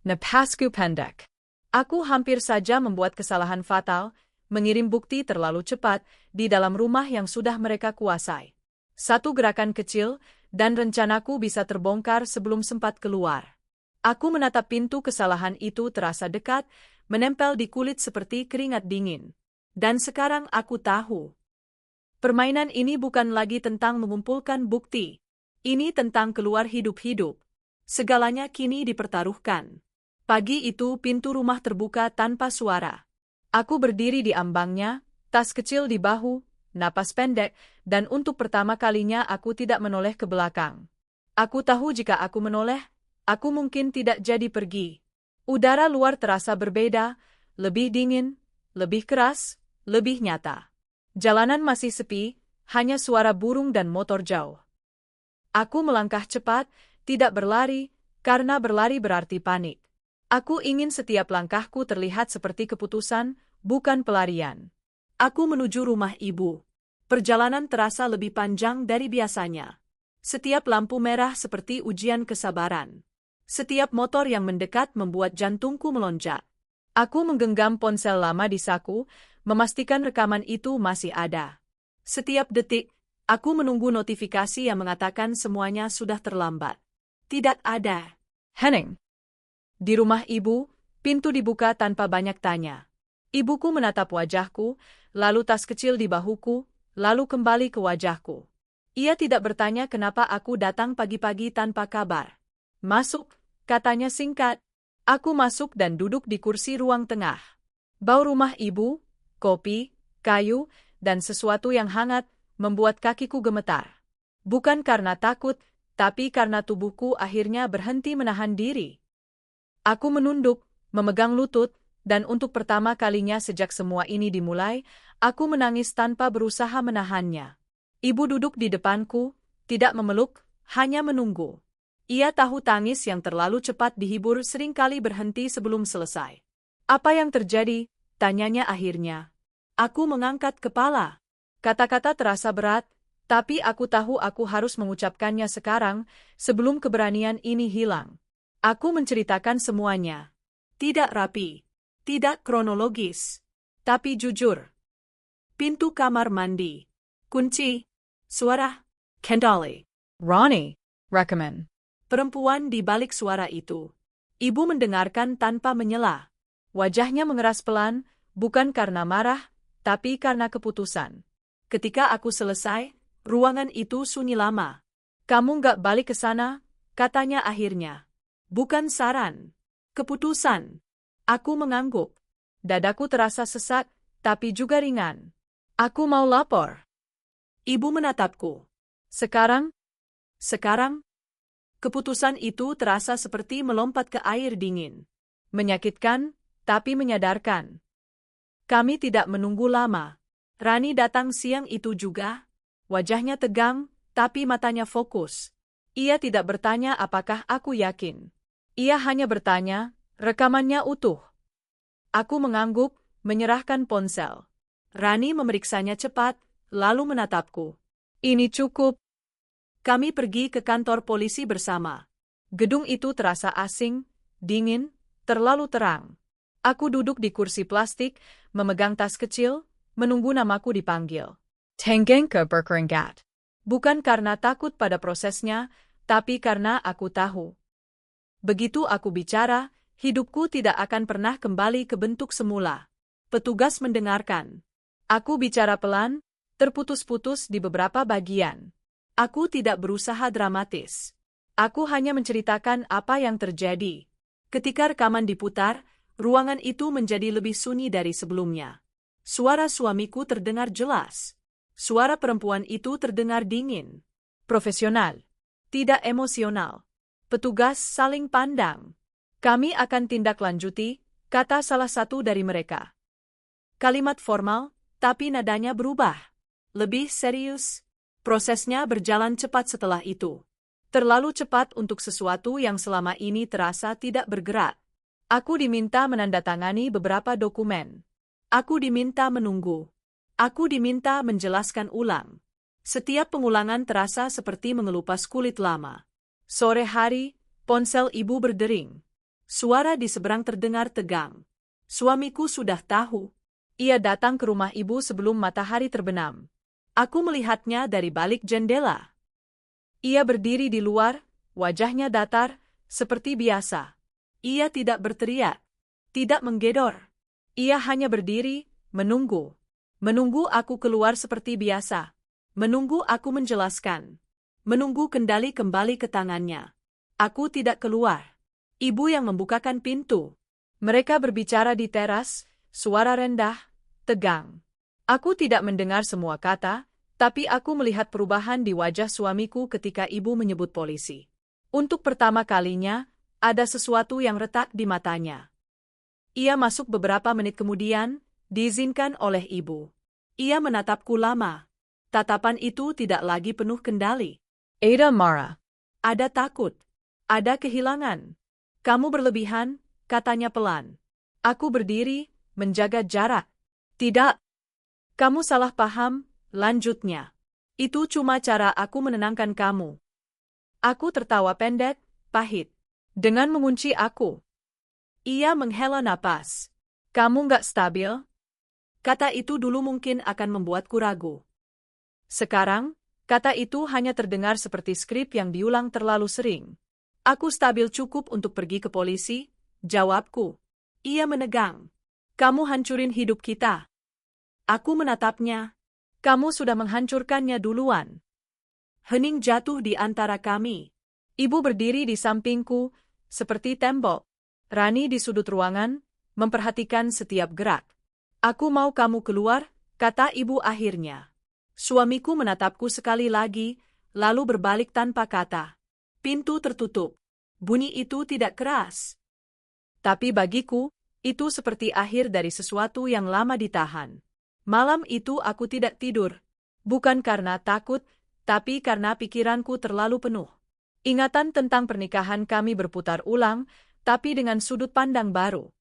Napasku pendek. Aku hampir saja membuat kesalahan fatal, mengirim bukti terlalu cepat di dalam rumah yang sudah mereka kuasai. Satu gerakan kecil, dan rencanaku bisa terbongkar sebelum sempat keluar. Aku menatap pintu kesalahan itu terasa dekat, menempel di kulit seperti keringat dingin. Dan sekarang aku tahu. Permainan ini bukan lagi tentang mengumpulkan bukti. Ini tentang keluar hidup-hidup. Segalanya kini dipertaruhkan. Pagi itu pintu rumah terbuka tanpa suara. Aku berdiri di ambangnya, tas kecil di bahu, napas pendek, dan untuk pertama kalinya aku tidak menoleh ke belakang. Aku tahu jika aku menoleh, aku mungkin tidak jadi pergi. Udara luar terasa berbeda, lebih dingin, lebih keras, lebih nyata. Jalanan masih sepi, hanya suara burung dan motor jauh. Aku melangkah cepat, tidak berlari, karena berlari berarti panik. Aku ingin setiap langkahku terlihat seperti keputusan, bukan pelarian. Aku menuju rumah ibu. Perjalanan terasa lebih panjang dari biasanya. Setiap lampu merah seperti ujian kesabaran. Setiap motor yang mendekat membuat jantungku melonjak. Aku menggenggam ponsel lama di saku, memastikan rekaman itu masih ada. Setiap detik, aku menunggu notifikasi yang mengatakan semuanya sudah terlambat. Tidak ada. Henning. Di rumah ibu, pintu dibuka tanpa banyak tanya. Ibuku menatap wajahku, lalu tas kecil di bahuku, lalu kembali ke wajahku. Ia tidak bertanya kenapa aku datang pagi-pagi tanpa kabar. Masuk, katanya singkat. Aku masuk dan duduk di kursi ruang tengah. Bau rumah ibu, kopi, kayu, dan sesuatu yang hangat membuat kakiku gemetar. Bukan karena takut, tapi karena tubuhku akhirnya berhenti menahan diri. Aku menunduk, memegang lutut, dan untuk pertama kalinya sejak semua ini dimulai, aku menangis tanpa berusaha menahannya. Ibu duduk di depanku, tidak memeluk, hanya menunggu. Ia tahu tangis yang terlalu cepat dihibur seringkali berhenti sebelum selesai. Apa yang terjadi? Tanyanya akhirnya. Aku mengangkat kepala. Kata-kata terasa berat, tapi aku tahu aku harus mengucapkannya sekarang, sebelum keberanian ini hilang. Aku menceritakan semuanya. Tidak rapi, tidak kronologis, tapi jujur. Pintu kamar mandi, kunci, suara, Kendali. Ronnie, recommend. Perempuan di balik suara itu. Ibu mendengarkan tanpa menyela. Wajahnya mengeras pelan, bukan karena marah, tapi karena keputusan. Ketika aku selesai, ruangan itu sunyi lama. Kamu nggak balik ke sana, katanya akhirnya. Bukan saran. Keputusan. Aku mengangguk. Dadaku terasa sesak, tapi juga ringan. Aku mau lapor. Ibu menatapku. Sekarang? Sekarang? Keputusan itu terasa seperti melompat ke air dingin. Menyakitkan, tapi menyadarkan. Kami tidak menunggu lama. Rani datang siang itu juga. Wajahnya tegang, tapi matanya fokus. Ia tidak bertanya apakah aku yakin. Ia hanya bertanya, rekamannya utuh. Aku mengangguk, menyerahkan ponsel. Rani memeriksanya cepat, lalu menatapku. Ini cukup. Kami pergi ke kantor polisi bersama. Gedung itu terasa asing, dingin, terlalu terang. Aku duduk di kursi plastik, memegang tas kecil, menunggu namaku dipanggil. Tenggenke Berkeringat. Bukan karena takut pada prosesnya, tapi karena aku tahu. Begitu aku bicara, hidupku tidak akan pernah kembali ke bentuk semula. Petugas mendengarkan. Aku bicara pelan, terputus-putus di beberapa bagian. Aku tidak berusaha dramatis. Aku hanya menceritakan apa yang terjadi. Ketika rekaman diputar, ruangan itu menjadi lebih sunyi dari sebelumnya. Suara suamiku terdengar jelas. Suara perempuan itu terdengar dingin. Profesional. Tidak emosional. Petugas saling pandang. Kami akan tindak lanjuti, kata salah satu dari mereka. Kalimat formal, tapi nadanya berubah. Lebih serius. Prosesnya berjalan cepat setelah itu. Terlalu cepat untuk sesuatu yang selama ini terasa tidak bergerak. Aku diminta menandatangani beberapa dokumen. Aku diminta menunggu. Aku diminta menjelaskan ulang. Setiap pengulangan terasa seperti mengelupas kulit lama. Sore hari, ponsel ibu berdering. Suara di seberang terdengar tegang. Suamiku sudah tahu. Ia datang ke rumah ibu sebelum matahari terbenam. Aku melihatnya dari balik jendela. Ia berdiri di luar, wajahnya datar, seperti biasa. Ia tidak berteriak, tidak menggedor. Ia hanya berdiri, menunggu. Menunggu aku keluar seperti biasa. Menunggu aku menjelaskan. Menunggu kendali kembali ke tangannya. Aku tidak keluar. Ibu yang membukakan pintu. Mereka berbicara di teras, suara rendah, tegang. Aku tidak mendengar semua kata, tapi aku melihat perubahan di wajah suamiku ketika ibu menyebut polisi. Untuk pertama kalinya, ada sesuatu yang retak di matanya. Ia masuk beberapa menit kemudian, diizinkan oleh ibu. Ia menatapku lama. Tatapan itu tidak lagi penuh kendali. Ada marah. Ada takut. Ada kehilangan. Kamu berlebihan, katanya pelan. Aku berdiri, menjaga jarak. Tidak. Kamu salah paham, lanjutnya. Itu cuma cara aku menenangkan kamu. Aku tertawa pendek, pahit. Dengan mengunci aku. Ia menghela napas. Kamu nggak stabil? Kata itu dulu mungkin akan membuatku ragu. Sekarang, kata itu hanya terdengar seperti skrip yang diulang terlalu sering. Aku stabil cukup untuk pergi ke polisi, jawabku. Ia menegang. Kamu hancurin hidup kita. Aku menatapnya. Kamu sudah menghancurkannya duluan. Hening jatuh di antara kami. Ibu berdiri di sampingku, seperti tembok. Rani di sudut ruangan, memperhatikan setiap gerak. Aku mau kamu keluar, kata ibu akhirnya. Suamiku menatapku sekali lagi, lalu berbalik tanpa kata. Pintu tertutup. Bunyi itu tidak keras. Tapi bagiku, itu seperti akhir dari sesuatu yang lama ditahan. Malam itu aku tidak tidur. Bukan karena takut, tapi karena pikiranku terlalu penuh. Ingatan tentang pernikahan kami berputar ulang, tapi dengan sudut pandang baru.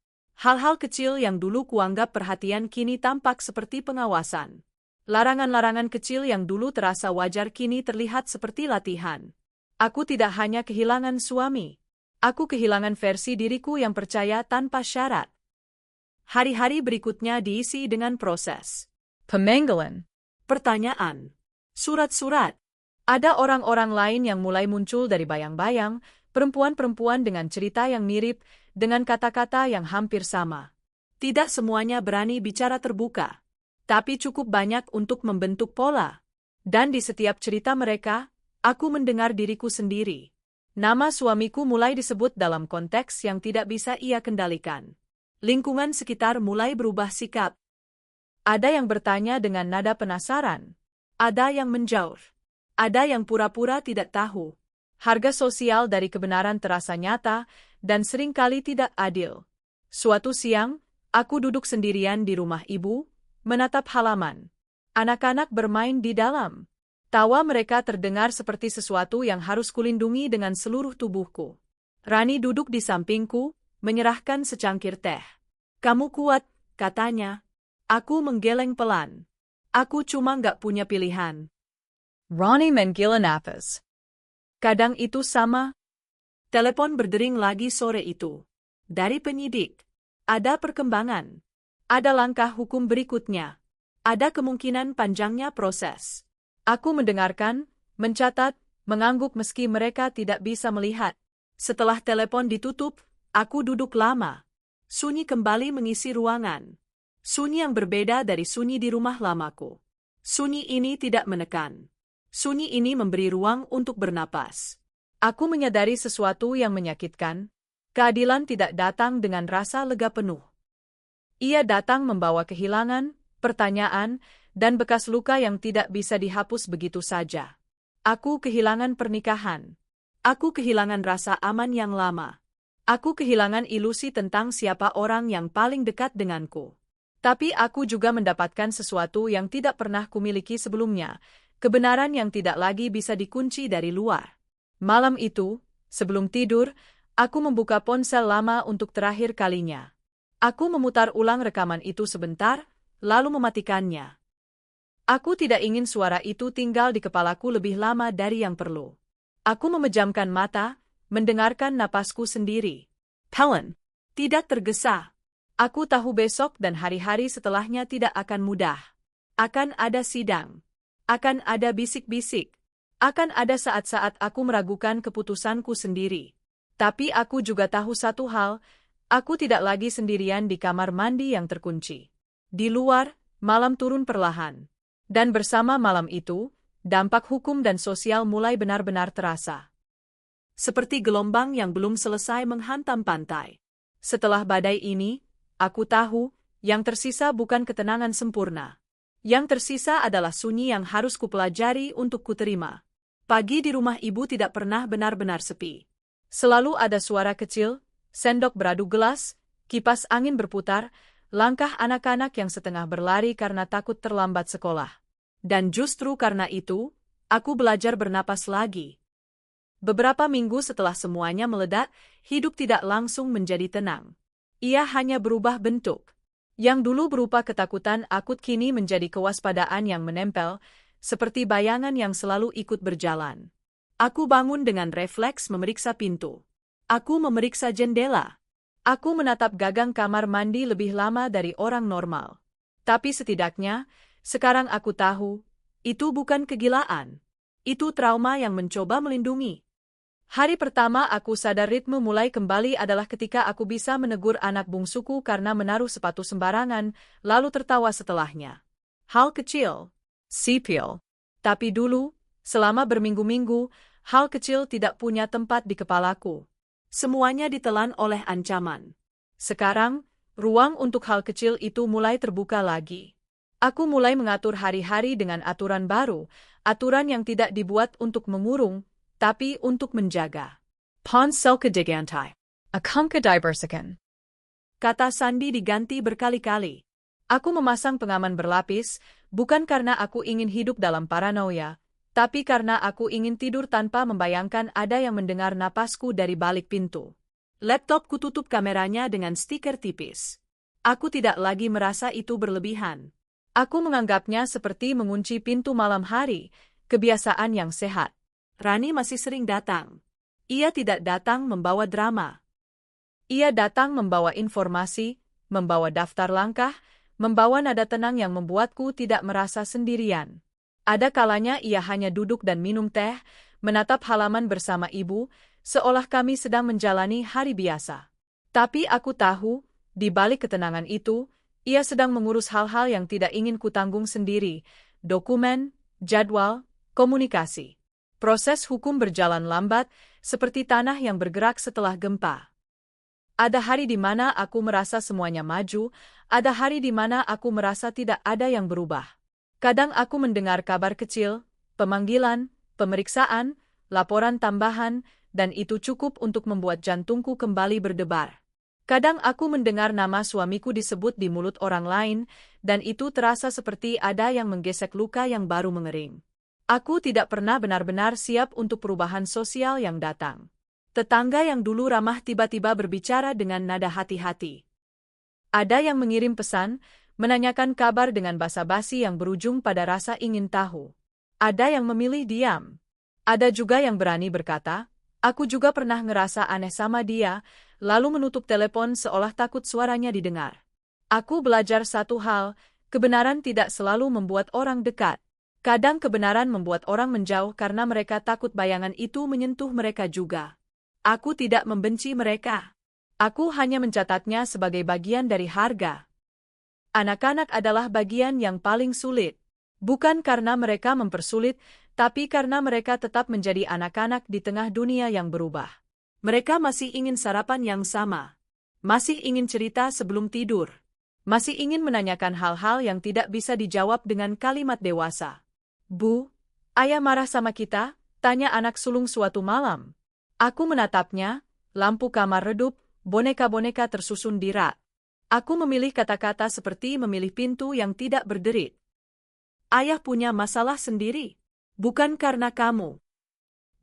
Hal-hal kecil yang dulu kuanggap perhatian kini tampak seperti pengawasan. Larangan-larangan kecil yang dulu terasa wajar kini terlihat seperti latihan. Aku tidak hanya kehilangan suami. Aku kehilangan versi diriku yang percaya tanpa syarat. Hari-hari berikutnya diisi dengan proses. Pemanggilan. Pertanyaan. Surat-surat. Ada orang-orang lain yang mulai muncul dari bayang-bayang, perempuan-perempuan dengan cerita yang mirip, dengan kata-kata yang hampir sama. Tidak semuanya berani bicara terbuka, tapi cukup banyak untuk membentuk pola. Dan di setiap cerita mereka, aku mendengar diriku sendiri. Nama suamiku mulai disebut dalam konteks yang tidak bisa ia kendalikan. Lingkungan sekitar mulai berubah sikap. Ada yang bertanya dengan nada penasaran. Ada yang menjauh. Ada yang pura-pura tidak tahu. Harga sosial dari kebenaran terasa nyata dan seringkali tidak adil. Suatu siang, aku duduk sendirian di rumah ibu, menatap halaman. Anak-anak bermain di dalam. Tawa mereka terdengar seperti sesuatu yang harus kulindungi dengan seluruh tubuhku. Rani duduk di sampingku, menyerahkan secangkir teh. Kamu kuat, katanya. Aku menggeleng pelan. Aku cuma nggak punya pilihan. Ronnie menggila napas. Kadang itu sama. Telepon berdering lagi sore itu. Dari penyidik. Ada perkembangan. Ada langkah hukum berikutnya. Ada kemungkinan panjangnya proses. Aku mendengarkan, mencatat, mengangguk meski mereka tidak bisa melihat. Setelah telepon ditutup, aku duduk lama. Sunyi kembali mengisi ruangan. Sunyi yang berbeda dari sunyi di rumah lamaku. Sunyi ini tidak menekan. Sunyi ini memberi ruang untuk bernapas. Aku menyadari sesuatu yang menyakitkan. Keadilan tidak datang dengan rasa lega penuh. Ia datang membawa kehilangan, pertanyaan, dan bekas luka yang tidak bisa dihapus begitu saja. Aku kehilangan pernikahan. Aku kehilangan rasa aman yang lama. Aku kehilangan ilusi tentang siapa orang yang paling dekat denganku. Tapi aku juga mendapatkan sesuatu yang tidak pernah kumiliki sebelumnya, kebenaran yang tidak lagi bisa dikunci dari luar. Malam itu, sebelum tidur, aku membuka ponsel lama untuk terakhir kalinya. Aku memutar ulang rekaman itu sebentar, lalu mematikannya. Aku tidak ingin suara itu tinggal di kepalaku lebih lama dari yang perlu. Aku memejamkan mata, mendengarkan napasku sendiri. Helen, tidak tergesa. Aku tahu besok dan hari-hari setelahnya tidak akan mudah. Akan ada sidang. Akan ada bisik-bisik. Akan ada saat-saat aku meragukan keputusanku sendiri. Tapi aku juga tahu satu hal, aku tidak lagi sendirian di kamar mandi yang terkunci. Di luar, malam turun perlahan. Dan bersama malam itu, dampak hukum dan sosial mulai benar-benar terasa. Seperti gelombang yang belum selesai menghantam pantai. Setelah badai ini, aku tahu, yang tersisa bukan ketenangan sempurna. Yang tersisa adalah sunyi yang harus kupelajari untuk kuterima. Pagi di rumah ibu tidak pernah benar-benar sepi. Selalu ada suara kecil, sendok beradu gelas, kipas angin berputar, langkah anak-anak yang setengah berlari karena takut terlambat sekolah. Dan justru karena itu, Aku belajar bernapas lagi. Beberapa minggu setelah semuanya meledak, hidup tidak langsung menjadi tenang. Ia hanya berubah bentuk. Yang dulu berupa ketakutan akut kini menjadi kewaspadaan yang menempel, seperti bayangan yang selalu ikut berjalan. Aku bangun dengan refleks memeriksa pintu. Aku memeriksa jendela. Aku menatap gagang kamar mandi lebih lama dari orang normal. Tapi setidaknya, sekarang aku tahu, itu bukan kegilaan. Itu trauma yang mencoba melindungi. Hari pertama aku sadar ritme mulai kembali adalah ketika aku bisa menegur anak bungsuku karena menaruh sepatu sembarangan, lalu tertawa setelahnya. Hal kecil. Sipil. Tapi dulu, selama berminggu-minggu, hal kecil tidak punya tempat di kepalaku. Semuanya ditelan oleh ancaman. Sekarang, ruang untuk hal kecil itu mulai terbuka lagi. Aku mulai mengatur hari-hari dengan aturan baru, aturan yang tidak dibuat untuk mengurung, tapi untuk menjaga. Ponsel kediganti. Akan kedibersikan. Kata sandi diganti berkali-kali. Aku memasang pengaman berlapis, bukan karena aku ingin hidup dalam paranoia, tapi karena aku ingin tidur tanpa membayangkan ada yang mendengar napasku dari balik pintu. Laptopku tutup kameranya dengan stiker tipis. Aku tidak lagi merasa itu berlebihan. Aku menganggapnya seperti mengunci pintu malam hari, kebiasaan yang sehat. Rani masih sering datang. Ia tidak datang membawa drama. Ia datang membawa informasi, membawa daftar langkah, membawa nada tenang yang membuatku tidak merasa sendirian. Ada kalanya ia hanya duduk dan minum teh, menatap halaman bersama ibu, seolah kami sedang menjalani hari biasa. Tapi aku tahu, di balik ketenangan itu, ia sedang mengurus hal-hal yang tidak ingin kutanggung sendiri, dokumen, jadwal, komunikasi. Proses hukum berjalan lambat, seperti tanah yang bergerak setelah gempa. Ada hari di mana aku merasa semuanya maju, ada hari di mana aku merasa tidak ada yang berubah. Kadang aku mendengar kabar kecil, pemanggilan, pemeriksaan, laporan tambahan, dan itu cukup untuk membuat jantungku kembali berdebar. Kadang aku mendengar nama suamiku disebut di mulut orang lain, dan itu terasa seperti ada yang menggesek luka yang baru mengering. Aku tidak pernah benar-benar siap untuk perubahan sosial yang datang. Tetangga yang dulu ramah tiba-tiba berbicara dengan nada hati-hati. Ada yang mengirim pesan, menanyakan kabar dengan basa-basi yang berujung pada rasa ingin tahu. Ada yang memilih diam. Ada juga yang berani berkata, aku juga pernah ngerasa aneh sama dia, lalu menutup telepon seolah takut suaranya didengar. Aku belajar satu hal, kebenaran tidak selalu membuat orang dekat. Kadang kebenaran membuat orang menjauh karena mereka takut bayangan itu menyentuh mereka juga. Aku tidak membenci mereka. Aku hanya mencatatnya sebagai bagian dari harga. Anak-anak adalah bagian yang paling sulit. Bukan karena mereka mempersulit, tapi karena mereka tetap menjadi anak-anak di tengah dunia yang berubah. Mereka masih ingin sarapan yang sama. Masih ingin cerita sebelum tidur. Masih ingin menanyakan hal-hal yang tidak bisa dijawab dengan kalimat dewasa. Bu, ayah marah sama kita? Tanya anak sulung suatu malam. Aku menatapnya, lampu kamar redup, boneka-boneka tersusun di rak. Aku memilih kata-kata seperti memilih pintu yang tidak berderit. Ayah punya masalah sendiri, bukan karena kamu.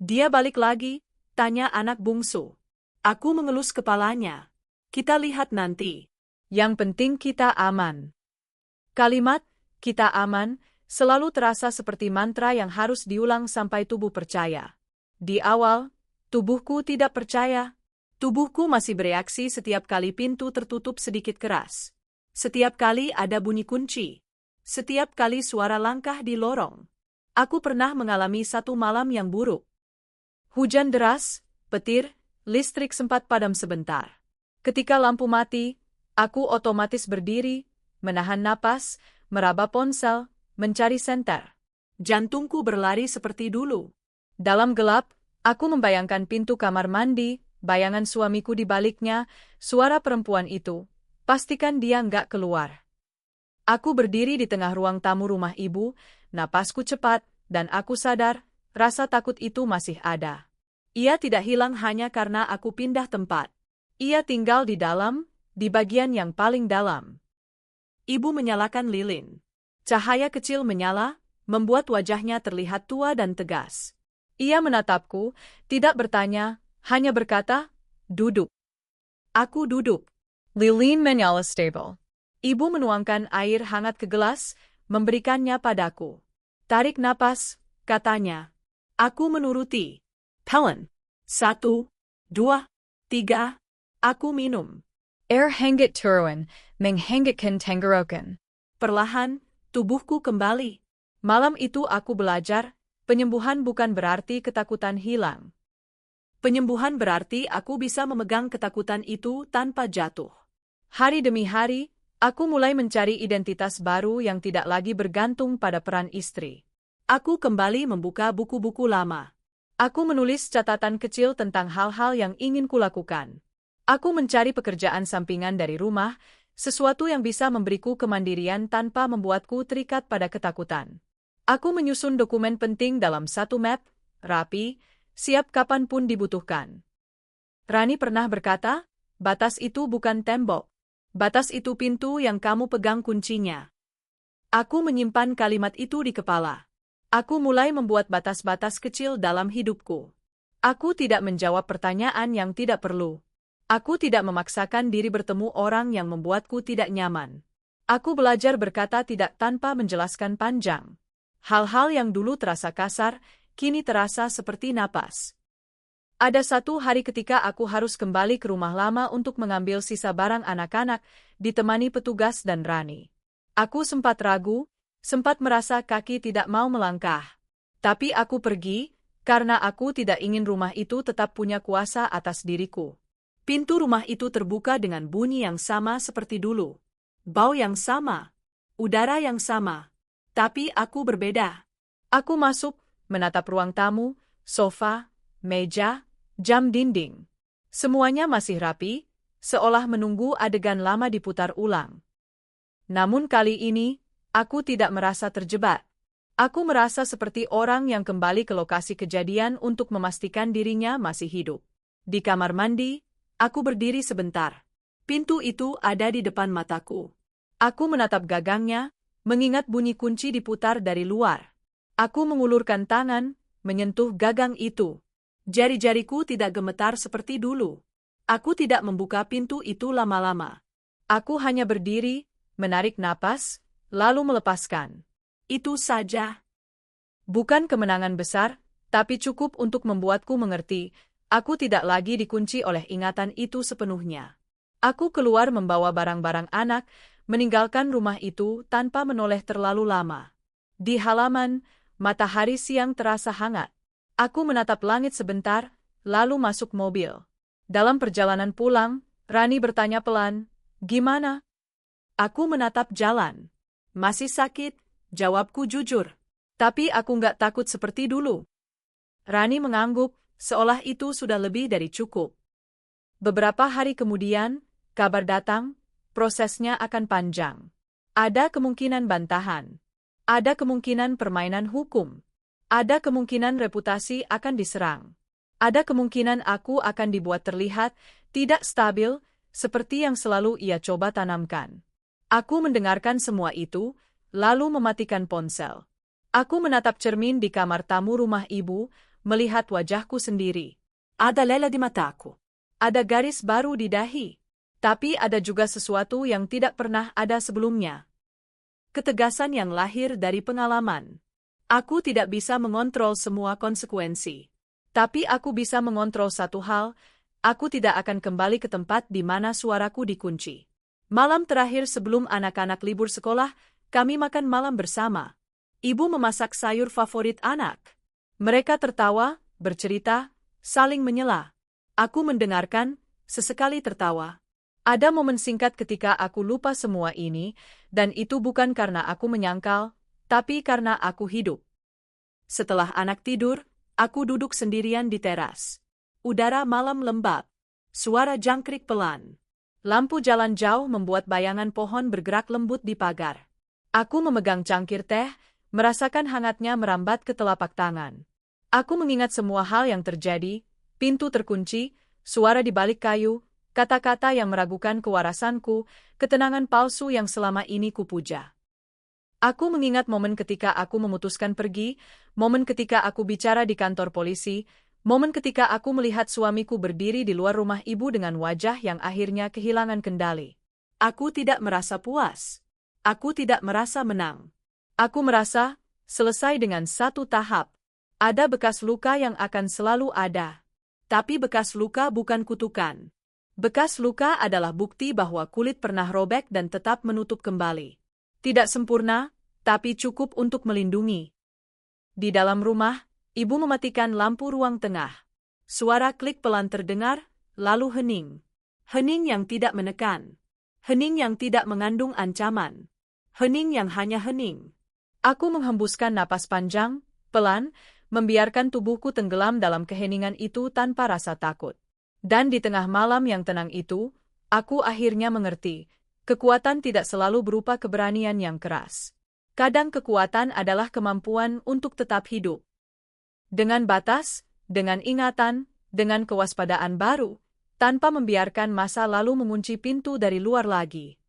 Dia balik lagi, tanya anak bungsu. Aku mengelus kepalanya. Kita lihat nanti. Yang penting kita aman. Kalimat, kita aman, selalu terasa seperti mantra yang harus diulang sampai tubuh percaya. Di awal, tubuhku tidak percaya. Tubuhku masih bereaksi setiap kali pintu tertutup sedikit keras. Setiap kali ada bunyi kunci. Setiap kali suara langkah di lorong. Aku pernah mengalami satu malam yang buruk. Hujan deras, petir, listrik sempat padam sebentar. Ketika lampu mati, aku otomatis berdiri, menahan napas, meraba ponsel, mencari senter. Jantungku berlari seperti dulu. Dalam gelap, aku membayangkan pintu kamar mandi, bayangan suamiku di baliknya, suara perempuan itu. Pastikan dia nggak keluar. Aku berdiri di tengah ruang tamu rumah ibu, napasku cepat, dan aku sadar, rasa takut itu masih ada. Ia tidak hilang hanya karena aku pindah tempat. Ia tinggal di dalam, di bagian yang paling dalam. Ibu menyalakan lilin. Cahaya kecil menyala, membuat wajahnya terlihat tua dan tegas. Ia menatapku, tidak bertanya, hanya berkata, "Duduk." Aku duduk. Lilin menyala stable. Ibu menuangkan air hangat ke gelas, memberikannya padaku. "Tarik napas," katanya. Aku menuruti. "Pelan. 1, 2, 3. Aku minum. Hangit turuan, menghangitkan tenggorokan. Perlahan, tubuhku kembali. Malam itu aku belajar, penyembuhan bukan berarti ketakutan hilang. Penyembuhan berarti aku bisa memegang ketakutan itu tanpa jatuh. Hari demi hari, aku mulai mencari identitas baru yang tidak lagi bergantung pada peran istri. Aku kembali membuka buku-buku lama. Aku menulis catatan kecil tentang hal-hal yang ingin kulakukan. Aku mencari pekerjaan sampingan dari rumah, sesuatu yang bisa memberiku kemandirian tanpa membuatku terikat pada ketakutan. Aku menyusun dokumen penting dalam satu map, rapi, siap kapanpun dibutuhkan. Rani pernah berkata, "Batas itu bukan tembok. Batas itu pintu yang kamu pegang kuncinya." Aku menyimpan kalimat itu di kepala. Aku mulai membuat batas-batas kecil dalam hidupku. Aku tidak menjawab pertanyaan yang tidak perlu. Aku tidak memaksakan diri bertemu orang yang membuatku tidak nyaman. Aku belajar berkata tidak tanpa menjelaskan panjang. Hal-hal yang dulu terasa kasar, kini terasa seperti napas. Ada satu hari ketika aku harus kembali ke rumah lama untuk mengambil sisa barang anak-anak, ditemani petugas dan Rani. Aku sempat ragu, sempat merasa kaki tidak mau melangkah. Tapi aku pergi, karena aku tidak ingin rumah itu tetap punya kuasa atas diriku. Pintu rumah itu terbuka dengan bunyi yang sama seperti dulu. Bau yang sama. Udara yang sama. Tapi aku berbeda. Aku masuk, menatap ruang tamu, sofa, meja, jam dinding. Semuanya masih rapi, seolah menunggu adegan lama diputar ulang. Namun kali ini, aku tidak merasa terjebak. Aku merasa seperti orang yang kembali ke lokasi kejadian untuk memastikan dirinya masih hidup. Di kamar mandi, aku berdiri sebentar. Pintu itu ada di depan mataku. Aku menatap gagangnya, mengingat bunyi kunci diputar dari luar. Aku mengulurkan tangan, menyentuh gagang itu. Jari-jariku tidak gemetar seperti dulu. Aku tidak membuka pintu itu lama-lama. Aku hanya berdiri, menarik napas, lalu melepaskan. Itu saja. Bukan kemenangan besar, tapi cukup untuk membuatku mengerti, aku tidak lagi dikunci oleh ingatan itu sepenuhnya. Aku keluar membawa barang-barang anak, meninggalkan rumah itu tanpa menoleh terlalu lama. Di halaman, matahari siang terasa hangat. Aku menatap langit sebentar, lalu masuk mobil. Dalam perjalanan pulang, Rani bertanya pelan, "Gimana?" Aku menatap jalan. "Masih sakit," jawabku jujur. "Tapi aku nggak takut seperti dulu." Rani mengangguk, seolah itu sudah lebih dari cukup. Beberapa hari kemudian, kabar datang, prosesnya akan panjang. Ada kemungkinan bantahan. Ada kemungkinan permainan hukum. Ada kemungkinan reputasi akan diserang. Ada kemungkinan aku akan dibuat terlihat tidak stabil, seperti yang selalu ia coba tanamkan. Aku mendengarkan semua itu, lalu mematikan ponsel. Aku menatap cermin di kamar tamu rumah ibu, melihat wajahku sendiri. Ada lela di mataku. Ada garis baru di dahi. Tapi ada juga sesuatu yang tidak pernah ada sebelumnya. Ketegasan yang lahir dari pengalaman. Aku tidak bisa mengontrol semua konsekuensi. Tapi aku bisa mengontrol satu hal, aku tidak akan kembali ke tempat di mana suaraku dikunci. Malam terakhir sebelum anak-anak libur sekolah, kami makan malam bersama. Ibu memasak sayur favorit anak. Mereka tertawa, bercerita, saling menyela. Aku mendengarkan, sesekali tertawa. Ada momen singkat ketika aku lupa semua ini, dan itu bukan karena aku menyangkal, tapi karena aku hidup. Setelah anak tidur, aku duduk sendirian di teras. Udara malam lembab. Suara jangkrik pelan. Lampu jalan jauh membuat bayangan pohon bergerak lembut di pagar. Aku memegang cangkir teh, merasakan hangatnya merambat ke telapak tangan. Aku mengingat semua hal yang terjadi, pintu terkunci, suara di balik kayu, kata-kata yang meragukan kewarasanku, ketenangan palsu yang selama ini kupuja. Aku mengingat momen ketika aku memutuskan pergi, momen ketika aku bicara di kantor polisi, momen ketika aku melihat suamiku berdiri di luar rumah ibu dengan wajah yang akhirnya kehilangan kendali. Aku tidak merasa puas. Aku tidak merasa menang. Aku merasa selesai dengan satu tahap. Ada bekas luka yang akan selalu ada. Tapi bekas luka bukan kutukan. Bekas luka adalah bukti bahwa kulit pernah robek dan tetap menutup kembali. Tidak sempurna, tapi cukup untuk melindungi. Di dalam rumah, ibu mematikan lampu ruang tengah. Suara klik pelan terdengar, lalu hening. Hening yang tidak menekan. Hening yang tidak mengandung ancaman. Hening yang hanya hening. Aku menghembuskan napas panjang, pelan, membiarkan tubuhku tenggelam dalam keheningan itu tanpa rasa takut. Dan di tengah malam yang tenang itu, aku akhirnya mengerti, kekuatan tidak selalu berupa keberanian yang keras. Kadang kekuatan adalah kemampuan untuk tetap hidup. Dengan batas, dengan ingatan, dengan kewaspadaan baru, tanpa membiarkan masa lalu mengunci pintu dari luar lagi.